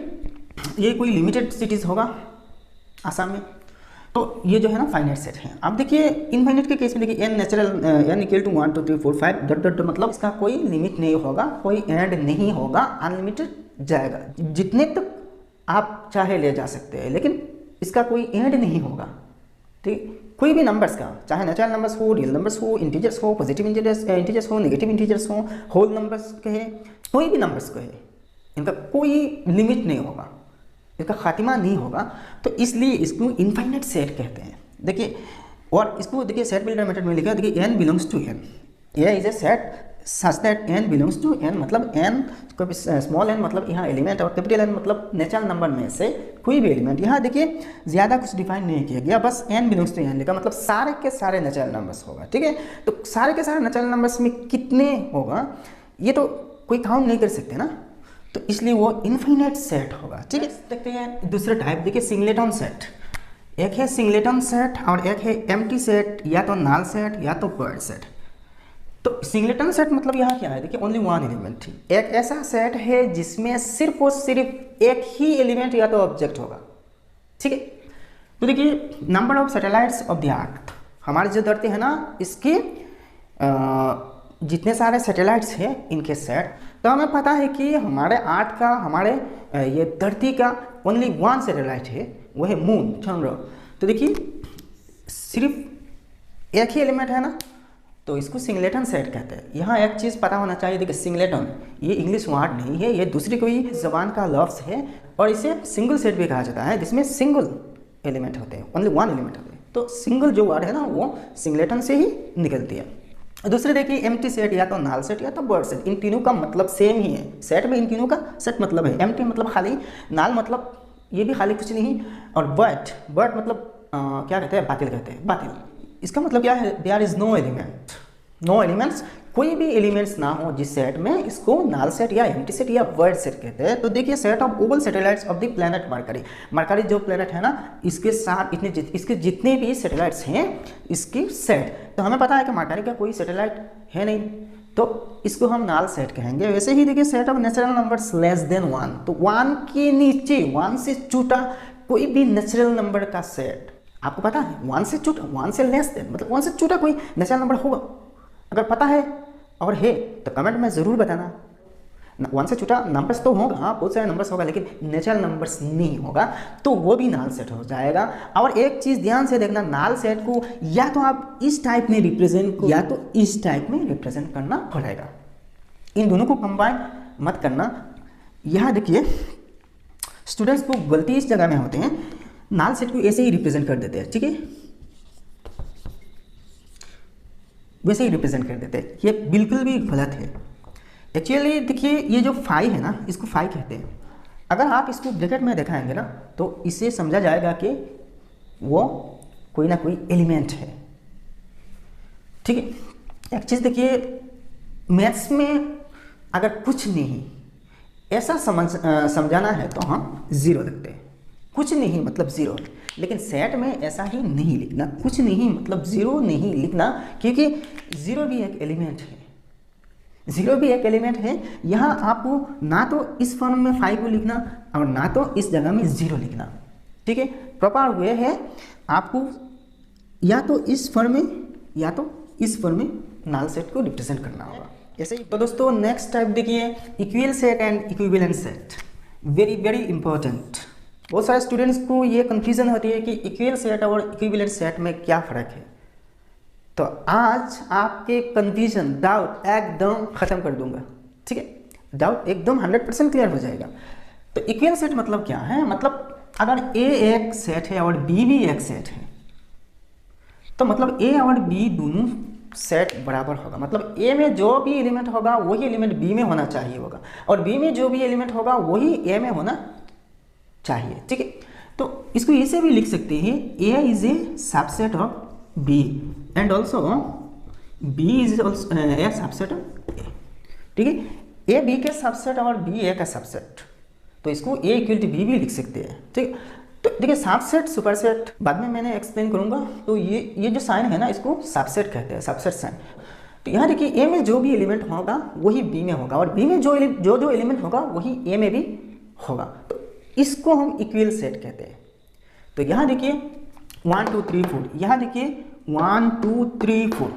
ये कोई लिमिटेड सिटीज़ होगा आसाम में, तो ये जो है ना फाइनाइट सेट है। अब देखिए इनफाइनाइट के केस में देखिए N natural N equal to 1 2 3 4 5 dot dot, मतलब इसका कोई लिमिट नहीं होगा, कोई एंड नहीं होगा, अनलिमिटेड जाएगा, जितने तक आप चाहे ले जा सकते हैं, लेकिन इसका कोई एंड नहीं होगा। ठीक, कोई भी नंबर्स का, चाहे नेचुरल नंबर्स हो, रियल नंबर्स हो, इंटीजर्स हो, पॉजिटिव इंटीजर्स हो, नेगेटिव इंटीजर्स हो, होल नंबर्स कहे, कोई भी नंबर्स कहे, इनका कोई लिमिट नहीं होगा, इसका खातिमा नहीं होगा। तो इसलिए इसको इनफाइनाइट सेट कहते हैं। देखिए और इसको देखिए सेट बिल्डर मेथड में लिखा है, देखिए n बिलोंग्स टू n, ये is a set such that n belongs to n, मतलब n स्मॉल n मतलब यहाँ एलिमेंट और कैपिटल n मतलब नेचुरल नंबर में से कोई भी एलिमेंट। यहाँ देखिए ज़्यादा कुछ डिफाइन नहीं किया गया, बस n बिलोंग्स टू n लिखा, मतलब सारे के सारे नेचुरल नंबर्स होगा। ठीक है, तो सारे के सारे नेचुरल नंबर्स में कितने होगा ये तो कोई काउंट नहीं कर सकते ना, तो इसलिए वो इनफाइनाइट सेट होगा। ठीक है, देखते हैं दूसरा टाइप, देखिए सिंगलेटन सेट। एक है सिंगलेटन सेट और एक है एम्प्टी सेट, या तो नल सेट या तो वर्ड सेट। तो सिंगलेटन सेट मतलब यहाँ क्या है, देखिए ओनली वन एलिमेंट, एक ऐसा सेट है जिसमें सिर्फ और सिर्फ एक ही एलिमेंट या तो ऑब्जेक्ट होगा। ठीक है, तो देखिए number of satellites of the earth, हमारी जो धरती है ना इसके जितने सारे सैटेलाइट्स हैं इनके सेट, तो हमें पता है कि हमारे अर्थ का, हमारे ये धरती का ओनली वन सैटेलाइट है, वो है मून, चंद्र। तो देखिए सिर्फ एक ही एलिमेंट है ना, तो इसको सिंगलेटन सेट कहते हैं। यहाँ एक चीज़ पता होना चाहिए, देखिए सिंगलेटन ये इंग्लिश वर्ड नहीं है, ये दूसरी कोई जबान का लफ्ज़ है, और इसे सिंगल सेट भी कहा जाता है, जिसमें सिंगल एलिमेंट होते हैं, ओनली वन एलिमेंट होते हैं। तो सिंगल जो वर्ड है ना वो सिंगलेटन से ही निकलती है। दूसरे देखिए एम्प्टी सेट, या तो नल सेट या तो वर्ड सेट, इन तीनों का मतलब सेम ही है। सेट में इन तीनों का सेट मतलब है, एम्प्टी मतलब खाली, नल मतलब ये भी खाली कुछ नहीं, और वर्ड मतलब क्या कहते हैं, बातिल कहते हैं, बातिल। इसका मतलब क्या है, there is no element, no elements, कोई भी एलिमेंट्स ना हो जिस सेट में, इसको नल सेट या एम्प्टी सेट या वर्ड सेट कहते हैं। तो देखिए set of oval satellites of the planet Mercury, Mercury जो प्लैनेट है ना इसके साथ इसके जितने भी सैटेलाइट्स हैं इसकी सेट, तो हमें पता है कि मरकरी का कोई सैटेलाइट है नहीं, तो इसको हम नल सेट कहेंगे। वैसे ही देखिए set of natural numbers less than 1, तो 1 के नीचे, 1 से छोटा कोई भी नेचुरल नंबर का सेट, आपको पता है 1 से छोटा, 1 से लेस देन मतलब 1 से छोटा कोई नेचुरल नंबर होगा, अगर पता है और है तो कमेंट में ज़रूर बताना। 1 से छोटा नंबर्स तो होगा, बहुत सारे नंबर्स होगा, लेकिन नेचुरल नंबर्स नहीं होगा, तो वो भी नल सेट हो जाएगा। और एक चीज़ ध्यान से देखना, नल सेट को या तो आप इस टाइप में रिप्रेजेंट या तो इस टाइप में रिप्रेजेंट करना पड़ेगा, इन दोनों को कंबाइन मत करना। यहाँ देखिए स्टूडेंट्स को गलती इस जगह में होते हैं, नल सेट को ऐसे ही रिप्रेजेंट कर देते हैं, ठीक है, वैसे ही रिप्रेजेंट कर देते हैं, ये बिल्कुल भी गलत है। एक्चुअली देखिए ये जो फाई है ना, इसको फाई कहते हैं। अगर आप इसको ब्रैकेट में दिखाएंगे ना तो इससे समझा जाएगा कि वो कोई ना कोई एलिमेंट है। ठीक है, एक चीज़ देखिए मैथ्स में अगर कुछ नहीं ऐसा समझाना है तो हम ज़ीरो लिखते हैं, कुछ नहीं मतलब ज़ीरो। लेकिन सेट में ऐसा ही नहीं लिखना, कुछ नहीं मतलब ज़ीरो नहीं लिखना, क्योंकि ज़ीरो भी एक एलिमेंट है, ज़ीरो भी एक एलिमेंट है। यहाँ आपको ना तो इस फॉर्म में 5 को लिखना और ना तो इस जगह में 0 लिखना। ठीक है, प्रॉपर वे है आपको या तो इस फॉर्म में या तो इस फॉर्म में नल सेट को रिप्रेजेंट करना होगा। ऐसे ही तो दोस्तों नेक्स्ट टाइप देखिए equal set and equivalent set, very very important. बहुत सारे स्टूडेंट्स को ये कन्फ्यूजन होती है कि इक्वल सेट और इक्विवेलेंट सेट में क्या फ़र्क है। तो आज आपके कन्फ्यूजन, डाउट एकदम ख़त्म कर दूंगा। ठीक है, डाउट एकदम 100% क्लियर हो जाएगा। तो इक्वल सेट मतलब क्या है, मतलब अगर ए एक सेट है और बी भी एक सेट है तो मतलब ए और बी दोनों सेट बराबर होगा। मतलब ए में जो भी एलिमेंट होगा वही एलिमेंट बी में होना चाहिए होगा, और बी में जो भी एलिमेंट होगा वही ए में होना चाहिए। ठीक है, तो इसको ऐसे भी लिख सकते हैं, A is a subset of B and also B is also a subset of A. ठीक है, ए बी के सबसेट और बी ए का सबसेट, तो इसको ए इक्वल टू बी भी लिख सकते हैं। ठीक है, तो देखिए सबसेट सुपरसेट बाद में मैंने एक्सप्लेन करूंगा। तो ये जो साइन है ना इसको सबसेट कहते हैं, सबसेट साइन। तो यहाँ देखिए ए में जो भी एलिमेंट होगा वही बी में होगा, और बी में जो जो एलिमेंट होगा वही ए में भी होगा। तो इसको हम इक्वल सेट कहते हैं। तो यहाँ देखिए 1 2 3 4, यहाँ देखिए 1 2 3 4,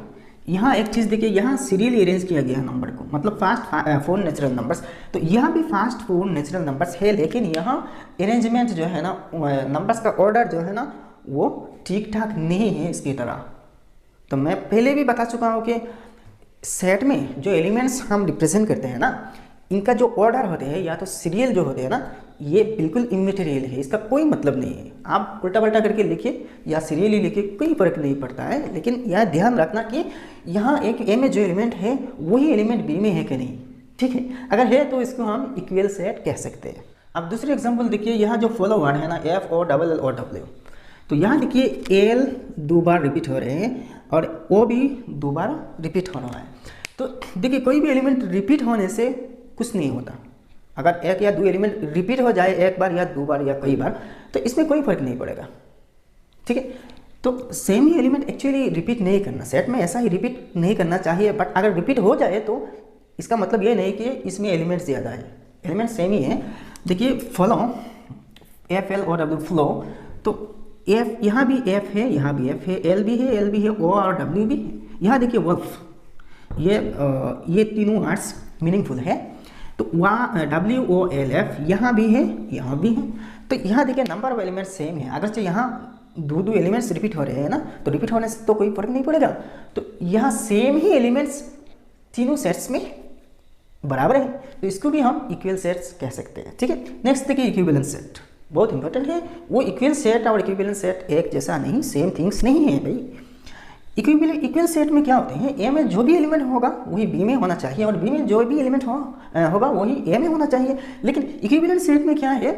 यहाँ एक चीज़ देखिए, यहाँ सीरियली अरेंज किया गया है नंबर को, मतलब फास्ट 4 नेचुरल नंबर्स। तो यहाँ भी फास्ट 4 नेचुरल नंबर्स है, लेकिन यहाँ अरेंजमेंट जो है ना, नंबर्स का ऑर्डर जो है ना वो ठीक ठाक नहीं है इसकी तरह। तो मैं पहले भी बता चुका हूँ कि सेट में जो एलिमेंट्स हम रिप्रेजेंट करते हैं ना, इनका जो ऑर्डर होते हैं या तो सीरियल जो होते हैं ना, ये बिल्कुल इमेटेरियल है, इसका कोई मतलब नहीं है। आप उल्टा पल्टा करके लिखिए या सीरियली लिखिए, कोई फर्क नहीं पड़ता है। लेकिन यह ध्यान रखना कि यहाँ एक ए में जो एलिमेंट है वही एलिमेंट बी में है कि नहीं, ठीक है। अगर है तो इसको हम इक्वल सेट कह सकते हैं। अब दूसरी एग्जाम्पल देखिए, यहाँ जो फॉलो वर्ड है ना, F O double L O W, तो यहाँ देखिए एल 2 बार रिपीट हो रहे हैं और ओ भी 2 बार रिपीट हो रहा है। तो देखिए कोई भी एलिमेंट रिपीट होने से कुछ नहीं होता। अगर एक या दो एलिमेंट रिपीट हो जाए एक बार या 2 बार या कई बार, तो इसमें कोई फर्क नहीं पड़ेगा, ठीक है। तो सेम ही एलिमेंट एक्चुअली रिपीट नहीं करना, सेट में ऐसा ही रिपीट नहीं करना चाहिए। बट अगर रिपीट हो जाए तो इसका मतलब ये नहीं कि इसमें एलिमेंट ज़्यादा है, एलिमेंट सेम ही है। देखिए follow F L O W flow, तो एफ यहाँ भी एफ है, यहाँ भी एफ है, एल भी है, एल भी है, ओ और डब्ल्यू भी है। यहाँ देखिए वल्फ, ये तीनों वर्ड्स मीनिंगफुल है। तो वहाँ डब्ल्यू ओ एल एफ यहाँ भी है, यहाँ भी है। तो यहाँ देखिए नंबर ऑफ एलिमेंट्स सेम है। अगर जो यहाँ दो एलिमेंट्स रिपीट हो रहे हैं ना, तो रिपीट होने से तो कोई फर्क नहीं पड़ेगा। तो यहाँ सेम ही एलिमेंट्स तीनों सेट्स में बराबर है, तो इसको भी हम इक्वल सेट्स कह सकते हैं, ठीक है। नेक्स्ट देखिए इक्विवेलेंट सेट, बहुत इंपॉर्टेंट है। वो इक्वल सेट और इक्विवेलेंट सेट एक जैसा नहीं, सेम थिंग्स नहीं है भाई। इक्वल सेट में क्या होते हैं, ए में जो भी एलिमेंट होगा वही बी में होना चाहिए, और बी में जो भी एलिमेंट होगा वही ए में होना चाहिए। लेकिन इक्विवेलेंट सेट में क्या है,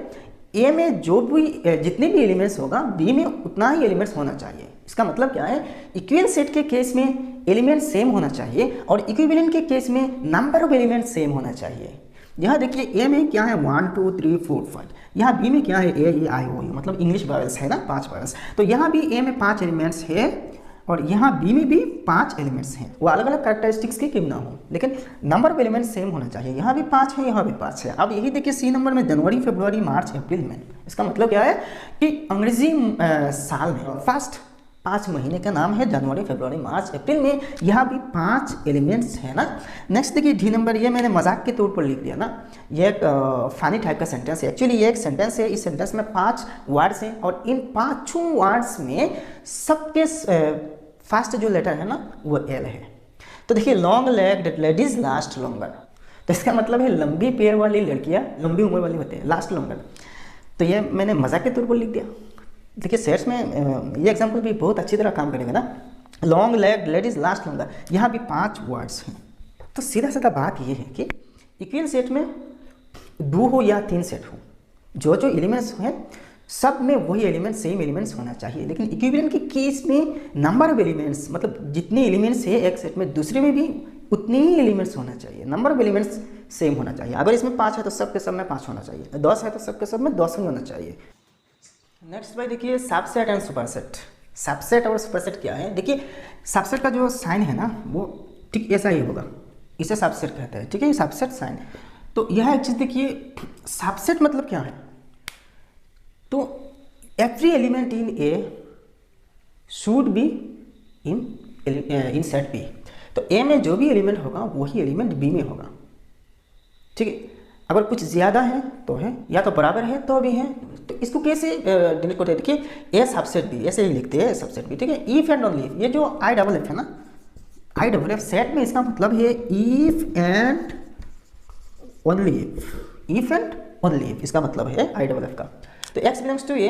ए में जो भी जितने भी एलिमेंट्स होगा बी में उतना ही एलिमेंट्स होना चाहिए। इसका मतलब क्या है, इक्वल सेट के केस में एलिमेंट सेम होना चाहिए और इक्विवेलेंट के केस में नंबर ऑफ एलिमेंट सेम होना चाहिए। यहाँ देखिए ए में क्या है 1 2 3 4 5, यहाँ बी में क्या है ए ई आई ओ यू, मतलब इंग्लिश वावेल्स है ना, 5 वावेल्स। तो यहाँ भी ए में 5 एलिमेंट्स है और यहाँ बी में भी 5 एलिमेंट्स हैं। वो अलग अलग कैरेक्टरिस्टिक्स के क्यों ना हो, लेकिन नंबर ऑफ एलिमेंट्स सेम होना चाहिए। यहाँ भी 5 है, यहाँ भी 5 है। अब यही देखिए सी नंबर में जनवरी फरवरी मार्च अप्रैल में, इसका मतलब क्या है कि अंग्रेजी साल में फर्स्ट 5 महीने का नाम है जनवरी फरवरी मार्च अप्रैल में, यहाँ भी 5 एलिमेंट्स है ना। नेक्स्ट देखिए डी नंबर, ये मैंने मजाक के तौर पर लिख दिया ना, ये एक फनी टाइप का सेंटेंस है। एक्चुअली ये एक सेंटेंस है, इस सेंटेंस में 5 वर्ड्स हैं और इन 5 वर्ड्स में सबके फर्स्ट जो लेटर है ना वो एल है। तो देखिए long legged ladies last longer, तो इसका मतलब है लंबी पैर वाली लड़कियाँ लंबी उम्र वाली होती है, लास्ट लॉन्गर। तो ये मैंने मजाक के तौर पर लिख दिया। देखिए सेट्स में ये एग्जांपल भी बहुत अच्छी तरह काम करेगा ना, long legged ladies last longer, यहाँ भी 5 वर्ड्स हैं। तो सीधा सीधा बात ये है कि इक्वल सेट में 2 हो या 3 सेट हो, जो जो एलिमेंट्स हैं सब में वही एलिमेंट्स सेम एलिमेंट्स होना चाहिए। लेकिन इक्विवेलेंट के केस में नंबर ऑफ एलिमेंट्स, मतलब जितने एलिमेंट्स है एक सेट में दूसरे में भी उतने ही एलिमेंट्स होना चाहिए, नंबर ऑफ एलिमेंट्स सेम होना चाहिए। अगर इसमें 5 है तो सब के सब में 5 होना चाहिए, 10 है तो सब के सब में 10 ही होना चाहिए। नेक्स्ट भाई देखिए सबसेट एंड सुपरसेट। सबसेट और सुपरसेट क्या है, देखिए सबसेट का जो साइन है ना वो ठीक ऐसा ही होगा, इसे सबसेट कहते हैं, ठीक है, सबसेट साइन। तो यह एक चीज़ देखिए, सबसेट मतलब क्या है, तो every element in A should be in set B. तो ए में जो भी एलिमेंट होगा वही एलिमेंट बी में होगा, ठीक है। अगर कुछ ज़्यादा है तो है, या तो बराबर है तो भी है। तो इसको कैसे डिलीट करते हैं, देखिए ए सबसेट बी, ऐसे ही लिखते हैं सबसेट बी, ठीक है। इफ एंड ओनली इफ, ये जो आई डबल एफ है ना, आई डबल एफ सेट में इसका मतलब है if and only if, if and only if इसका मतलब है आई डबल एफ का। तो x belongs to A,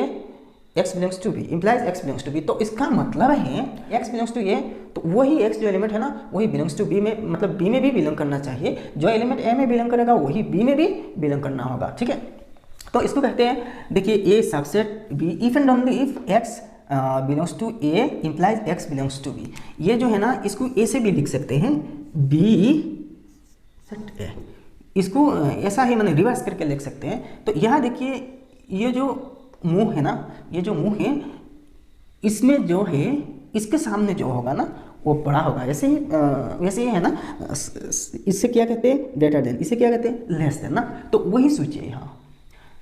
x belongs to B implies x belongs to B. तो इसका मतलब है x बिलोंग्स टू ए, तो वही x जो एलिमेंट है ना वही बिलोंग्स टू बी में, मतलब b में भी बिलोंग करना चाहिए। जो एलिमेंट a में बिलोंग करेगा वही b में भी बिलोंग करना होगा, ठीक है। तो इसको कहते हैं, देखिए a subset b if and only if x belongs to a implies x belongs to b। ये जो है ना इसको a से भी लिख सकते हैं b सेट a, इसको ऐसा ही मैंने रिवर्स करके लिख सकते हैं। तो यहाँ देखिए ये जो मुंह है ना, ये जो मुंह है इसमें जो है इसके सामने जो होगा ना वो बड़ा होगा। ऐसे ही वैसे ही है ना, इससे क्या कहते हैं, ग्रेटर देन, इसे क्या कहते हैं, लेस देन ना। तो वही सोचिए यहाँ,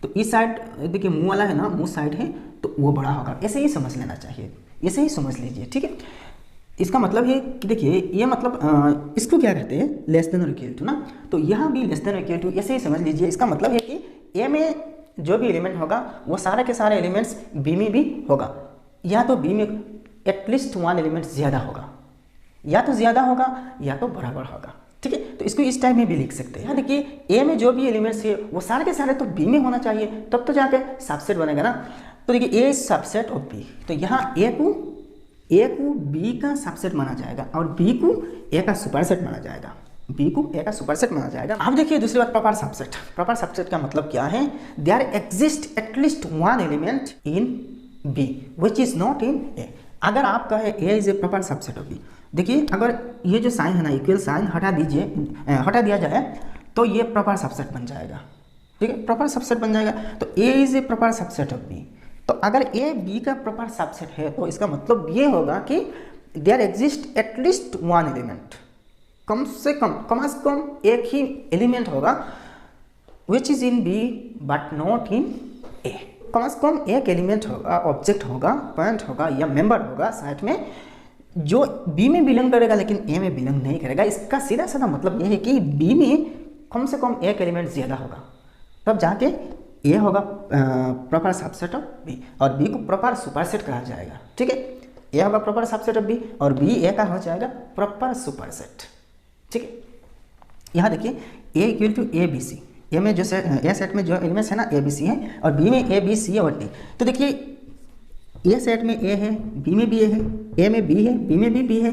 तो इस साइड देखिए मुंह वाला है ना, मुंह साइड है तो वो बड़ा होगा, ऐसे ही समझ लेना चाहिए, ऐसे ही समझ लीजिए, ठीक है। इसका मतलब है कि देखिए ये मतलब इसको क्या कहते हैं, लेस देन और इक्वल टू ना, तो यहाँ भी लेस देन और इक्वल टू ऐसे ही समझ लीजिए। इसका मतलब है कि ए में जो भी एलिमेंट होगा वो सारे के सारे एलिमेंट्स बी में भी होगा, या तो बी में एटलीस्ट वन एलिमेंट ज़्यादा होगा, या तो ज़्यादा होगा या तो बराबर होगा, ठीक है। तो इसको इस टाइप में भी लिख सकते हैं। यहाँ देखिए ए में जो भी एलिमेंट्स है वो सारे के सारे तो बी में होना चाहिए, तब तो जाके सबसेट बनेगा ना। तो देखिए ए सबसेट ऑफ बी, तो यहाँ ए को बी का सबसेट माना जाएगा और बी को ए का सुपरसेट माना जाएगा, बी को ए का सुपरसेट माना जाएगा। अब देखिए दूसरी बात, प्रॉपर सबसेट। प्रॉपर सबसेट का मतलब क्या है, there exist at least one element in B which is not in A. अगर आप कहे A is a proper subset of B, देखिए अगर ये जो साइन है ना, इक्वल साइन हटा दिया जाए तो ये प्रॉपर सबसेट बन जाएगा, ठीक है, प्रॉपर सबसेट बन जाएगा। तो A is a proper subset of B, तो अगर ए बी का प्रॉपर सबसेट है तो इसका मतलब ये होगा कि there exist at least one element, कम से कम एक ही एलिमेंट होगा which is in B but not in A. कम से कम एक एलिमेंट होगा, ऑब्जेक्ट होगा, पॉइंट होगा या मेंबर होगा साइड में जो बी में बिलोंग करेगा लेकिन ए में बिलोंग नहीं करेगा। इसका सीधा साधा मतलब यह है कि बी में कम से कम एक एलिमेंट ज़्यादा होगा, तब जाके ए होगा प्रॉपर सबसेट ऑफ बी और बी को प्रॉपर सुपरसेट कहा जाएगा, ठीक है। ए होगा प्रॉपर सबसेट ऑफ बी और बी ए का हो जाएगा प्रॉपर सुपरसेट, ठीक है। यहाँ देखिए A equal to A B C, A में जो ए सेट में जो एलिमेंट्स है ना ए बी सी है और बी में ए बी सी और डी। तो देखिए ए सेट में ए है, बी में भी ए है, ए में बी है, बी में भी बी है,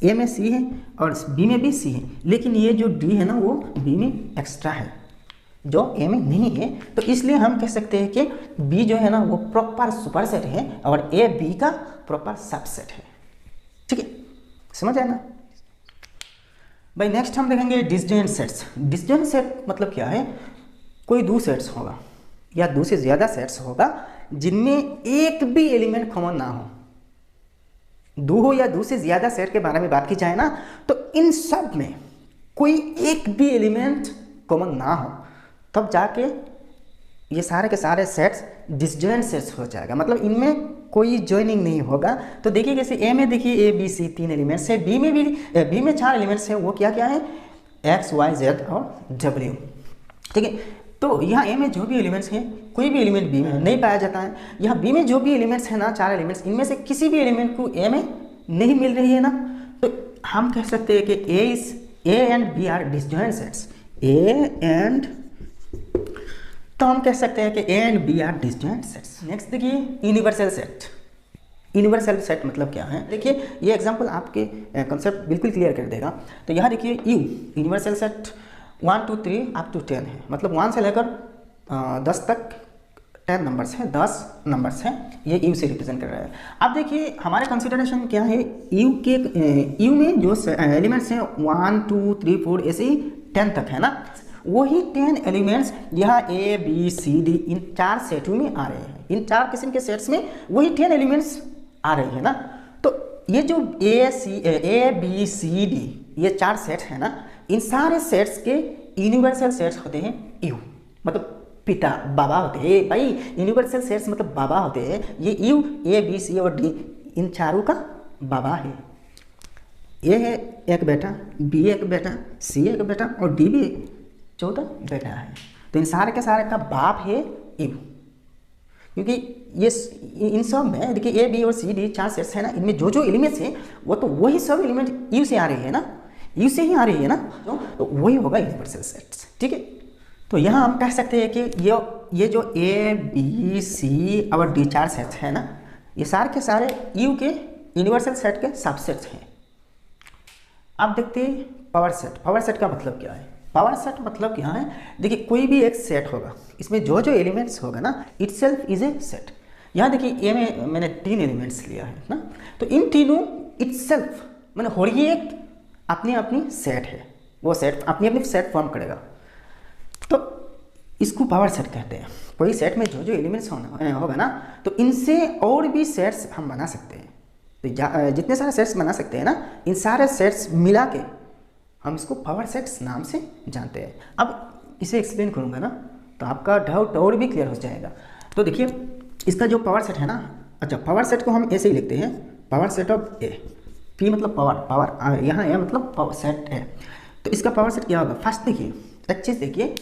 ए में सी है और बी में भी सी है, लेकिन ये जो डी है ना वो बी में एक्स्ट्रा है जो ए में नहीं है। तो इसलिए हम कह सकते हैं कि बी जो है ना वो प्रॉपर सुपरसेट है और ए बी का प्रॉपर सबसेट है, ठीक है, समझ आया ना भाई। नेक्स्ट हम देखेंगे डिसजॉइंट सेट्स। डिसजॉइंट सेट मतलब क्या है, कोई दो सेट्स होगा या दो से ज़्यादा सेट्स होगा जिनमें एक भी एलिमेंट कॉमन ना हो। दो हो या दो से ज़्यादा सेट के बारे में बात की जाए ना तो इन सब में कोई एक भी एलिमेंट कॉमन ना हो, तब जाके ये सारे के सारे सेट्स डिसजॉइंट सेट्स हो जाएगा, मतलब इनमें कोई जॉइनिंग नहीं होगा। तो देखिए जैसे ए में देखिए ए बी सी तीन एलिमेंट्स है, बी में चार एलिमेंट्स है, वो क्या क्या है, एक्स वाई जेड और डब्ल्यू, ठीक है। तो यहाँ ए में जो भी एलिमेंट्स हैं कोई भी एलिमेंट बी में नहीं पाया जाता है। यहाँ बी में जो भी एलिमेंट्स हैं ना, चार एलिमेंट्स, इनमें से किसी भी एलिमेंट को ए में नहीं मिल रही है ना, तो हम कह सकते हैं कि A and B are disjoint sets. तो हम कह सकते हैं कि A and B are disjoint sets. Next देखिए यूनिवर्सल सेट। यूनिवर्सल सेट मतलब क्या है, देखिए ये एग्जांपल आपके कॉन्सेप्ट बिल्कुल क्लियर कर देगा। तो यहाँ देखिए यूनिवर्सल सेट 1 2 3 अप टू 10 है, मतलब 1 से लेकर 10 तक 10 नंबर्स हैं, 10 नंबर्स हैं, ये यू से रिप्रेजेंट कर रहा है। अब देखिए हमारे कंसिडरेशन क्या है, यू में जो एलिमेंट्स हैं 1 2 3 4 ऐसे ही 10 तक है ना, वही 10 एलिमेंट्स यहाँ ए बी सी डी इन चार सेटों में आ रहे हैं। इन चार किस्म के सेट्स में वही 10 एलिमेंट्स आ रही है ना। तो ये जो ए बी सी डी ये चार सेट है ना, इन सारे सेट्स के यूनिवर्सल सेट्स होते हैं यू, मतलब पिता बाबा होते हैं भाई। यूनिवर्सल सेट्स मतलब बाबा होते हैं। ये यू ए बी सी और डी इन चारों का बाबा है। ए है एक बेटा, बी एक बेटा, सी एक बेटा और डी भी चौथा बेटा है। तो इन सारे के सारे का बाप है यू, क्योंकि ये इन सब में देखिए ए बी और सी डी चार सेट्स है ना, इनमें जो जो एलिमेंट्स हैं वो तो वही सब एलिमेंट यू से आ रही है ना, यू से ही आ रही है ना, तो वही होगा यूनिवर्सल सेट्स, ठीक है। तो यहाँ हम कह सकते हैं कि ये जो ए बी सी और डी चार सेट्स है ना, ये सारे के सारे यू के यूनिवर्सल सेट के सबसेट्स हैं। अब देखते हैं पावर सेट। पावर सेट का मतलब क्या है, पावर सेट मतलब क्या है, देखिए कोई भी एक सेट होगा, इसमें जो जो एलिमेंट्स होगा ना इटसेल्फ इज ए सेट। यहाँ देखिए ए में मैंने 3 एलिमेंट्स लिया है ना, तो इन तीनों इटसेल्फ मैंने हर एक अपनी अपनी सेट है, वो सेट अपनी अपनी सेट फॉर्म करेगा, तो इसको पावर सेट कहते हैं। कोई सेट में जो जो एलिमेंट्स होगा ना, तो इनसे और भी सेट्स हम बना सकते हैं, तो जितने सारे सेट्स बना सकते हैं ना, इन सारे सेट्स मिला के हम इसको पावर सेट्स नाम से जानते हैं। अब इसे एक्सप्लेन करूँगा ना तो आपका डाउट और भी क्लियर हो जाएगा। तो देखिए इसका जो पावर सेट है ना, अच्छा पावर सेट को हम ऐसे ही लिखते हैं, power set of A, P मतलब पावर यहाँ ए मतलब पावर सेट है। तो इसका पावर सेट क्या होगा, फर्स्ट देखिए एक चीज़ देखिए,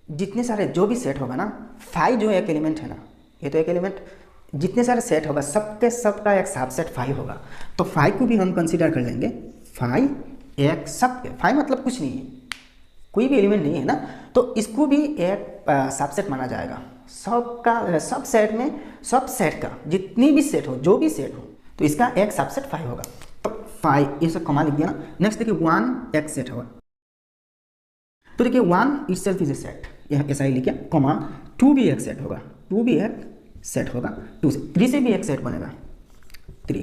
जितने सारे जो भी सेट होगा ना, फाइव जो एक एलिमेंट है ना, ये तो एक एलिमेंट, जितने सारे सेट होगा सबके सबका एक सबसेट फाइव होगा। तो फाइव को भी हम कंसीडर कर लेंगे, फाइव एक सबके, फाइव मतलब कुछ नहीं है, कोई भी एलिमेंट नहीं है ना, तो इसको भी एक सबसेट माना जाएगा। सबका सब सेट में, सब सेट का जितनी भी सेट हो, जो भी सेट हो, तो इसका एक सबसेट फाइव होगा। तो फाइव ये सब कमा लिख दिया ना। नेक्स्ट देखिए वन एक सेट होगा, तो देखिए one itself is a set, यह ऐसा ही लिखिए, कॉमा टू भी एक सेट होगा, टू भी एक सेट होगा, टू से थ्री से भी एक सेट बनेगा, थ्री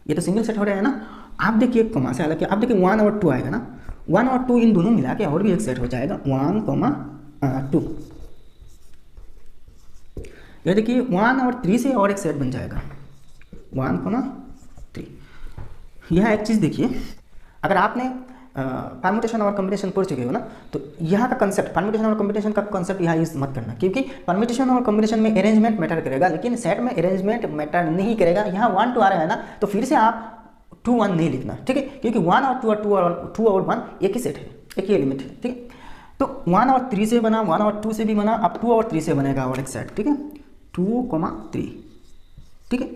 ये तो सिंगल सेट हो रहा है ना। आप देखिए कॉमा से अलग, आप देखिए वन और टू आएगा ना, वन और टू इन दोनों मिला के और भी एक सेट हो जाएगा, वन कॉमा टू। ये देखिए वन और थ्री से और एक सेट बन जाएगा, वन कॉमा थ्री। यह एक चीज़ देखिए, अगर आपने परम्यूटेशन और कॉम्बिनेशन पढ़ चुके हो ना, तो यहाँ का कंसेप्ट, परम्यूटेशन और कॉम्बिनेशन का कंसेप्ट यहाँ यूज मत करना, क्योंकि परम्यूटेशन और कॉम्बिनेशन में अरेंजमेंट मैटर करेगा, लेकिन सेट में अरेंजमेंट मैटर नहीं करेगा। यहाँ वन टू आ रहा है ना, तो फिर से आप टू वन नहीं लिखना, ठीक है, क्योंकि वन और टू और वन एक ही सेट है, एक ही एलिमेंट है, ठीक है। तो वन और थ्री से बना, वन और टू से भी बना, अब टू और थ्री से बनेगा और एक सेट, ठीक है, टू कॉमा थ्री, ठीक है।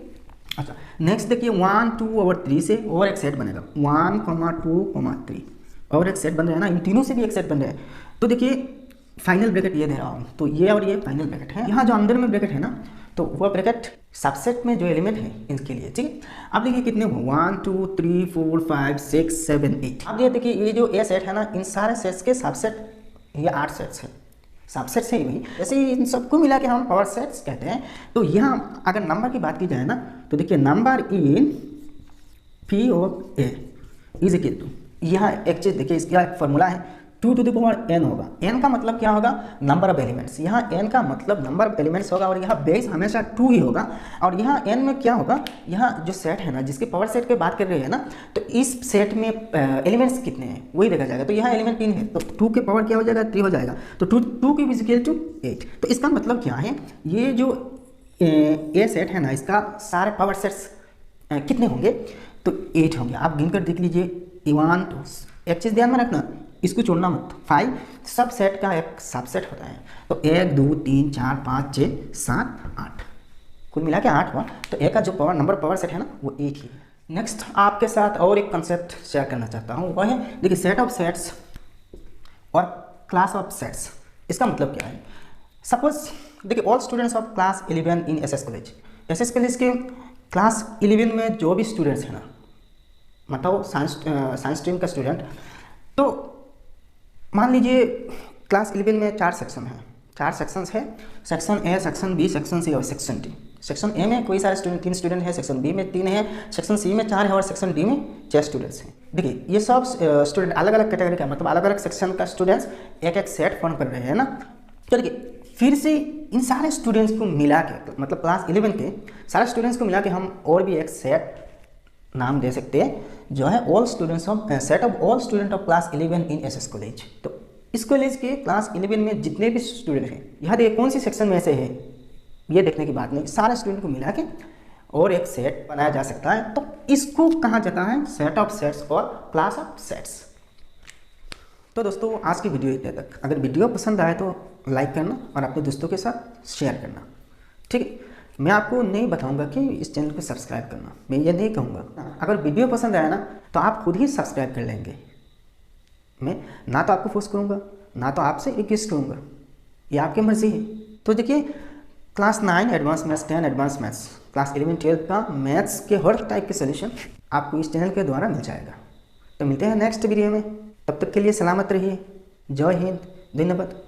अच्छा नेक्स्ट देखिए वन टू और थ्री से और एक सेट बनेगा, one comma two comma three और एक सेट बन रहा है ना, इन तीनों से भी एक सेट बन रहा है। तो देखिए फाइनल ब्रैकेट ये दे रहा हूँ, तो ये और ये फाइनल ब्रैकेट है। यहाँ जो अंदर में ब्रैकेट है ना, तो वह ब्रैकेट सबसेट में जो एलिमेंट है इनके लिए, ठीक है। अब देखिए कितने हो, one two three four five six seven eight. अब ये देखिए ये जो ए सेट है ना, इन सारे सेट्स के सबसेट ये 8 सेट्स है, सबसेट से ही वही, जैसे ही इन सबको मिला के हम पावर सेट्स कहते हैं। तो यहाँ अगर नंबर की बात की जाए ना, तो देखिए number n P of A is equal to, यहाँ एक चीज़ देखिए, इसका एक फॉर्मूला है, 2 टू द पावर n होगा। n का मतलब क्या होगा, नंबर ऑफ एलिमेंट्स, यहाँ n का मतलब नंबर ऑफ एलिमेंट्स होगा, और यहाँ बेस हमेशा 2 ही होगा। और यहाँ n में क्या होगा, यहाँ जो सेट है ना, जिसके पावर सेट की बात कर रहे हैं ना, तो इस सेट में एलिमेंट्स कितने हैं वही देखा जाएगा। तो यहाँ एलिमेंट 3 है, तो 2 के पावर क्या हो जाएगा, 3 हो जाएगा, तो 2 की इक्वल टू 8। तो इसका मतलब क्या है, ये जो ए सेट है ना, इसका सारे पावर सेट्स कितने होंगे, तो 8 होंगे। आप गिनकर देख लीजिए, वन टू, एक चीज़ ध्यान में रखना, इसको छोड़ना मत, 5 सब सेट का एक सबसेट होता है। तो 1 2 3 4 5 6 7 8, कुल मिला के 8 हुआ। तो ए का जो पावर सेट है ना, वो 8 ही है। नेक्स्ट आपके साथ और एक कंसेप्ट शेयर करना चाहता हूँ, वह है देखिए सेट ऑफ सेट्स और क्लास ऑफ सेट्स। इसका मतलब क्या है, सपोज देखिए all students of class 11 in SS college के क्लास 11 में जो भी स्टूडेंट्स हैं ना, मतलब साइंस स्ट्रीम का स्टूडेंट, तो मान लीजिए क्लास 11 में 4 सेक्शन है, 4 सेक्शंस है, section A, section B, section C और सेक्शन डी। सेक्शन ए में कोई सारे स्टूडेंट 3 स्टूडेंट है, सेक्शन बी में 3 है, सेक्शन सी में 4 है और सेक्शन डी में 6 स्टूडेंट्स हैं। देखिए ये सब स्टूडेंट अलग अलग कैटेगरी का, मतलब अलग अलग सेक्शन का स्टूडेंट्स एक एक सेट फॉर्म कर रहे हैं ना। तो देखिए फिर से इन सारे स्टूडेंट्स को मिला के, मतलब क्लास 11 के सारे स्टूडेंट्स को मिला के हम और भी एक सेट नाम दे सकते हैं, जो है all students of set of all student of class 11 in SS college. तो इस कॉलेज के क्लास 11 में जितने भी स्टूडेंट हैं, यहाँ देखिए कौन सी सेक्शन में से है, ये देखने की बात नहीं, सारे स्टूडेंट को मिला के और एक सेट बनाया जा सकता है। तो इसको कहा जाता है सेट ऑफ सेट्स और क्लास ऑफ सेट्स। तो दोस्तों आज की वीडियो इतने तक। अगर वीडियो पसंद आए तो लाइक करना और अपने दोस्तों के साथ शेयर करना, ठीक है। मैं आपको नहीं बताऊंगा कि इस चैनल को सब्सक्राइब करना, मैं ये नहीं कहूँगा। अगर वीडियो पसंद आया ना तो आप खुद ही सब्सक्राइब कर लेंगे। मैं ना तो आपको फोर्स करूँगा, ना तो आपसे रिक्वेस्ट करूँगा, ये आपकी मर्जी है। तो देखिए class 9 advance maths, 10 advance maths, class 11 12 का मैथ्स के हर टाइप के सोल्यूशन आपको इस चैनल के द्वारा मिल जाएगा। तो मिलते हैं नेक्स्ट वीडियो में, तब तक के लिए सलामत रहिए। जय हिंद, धन्यवाद।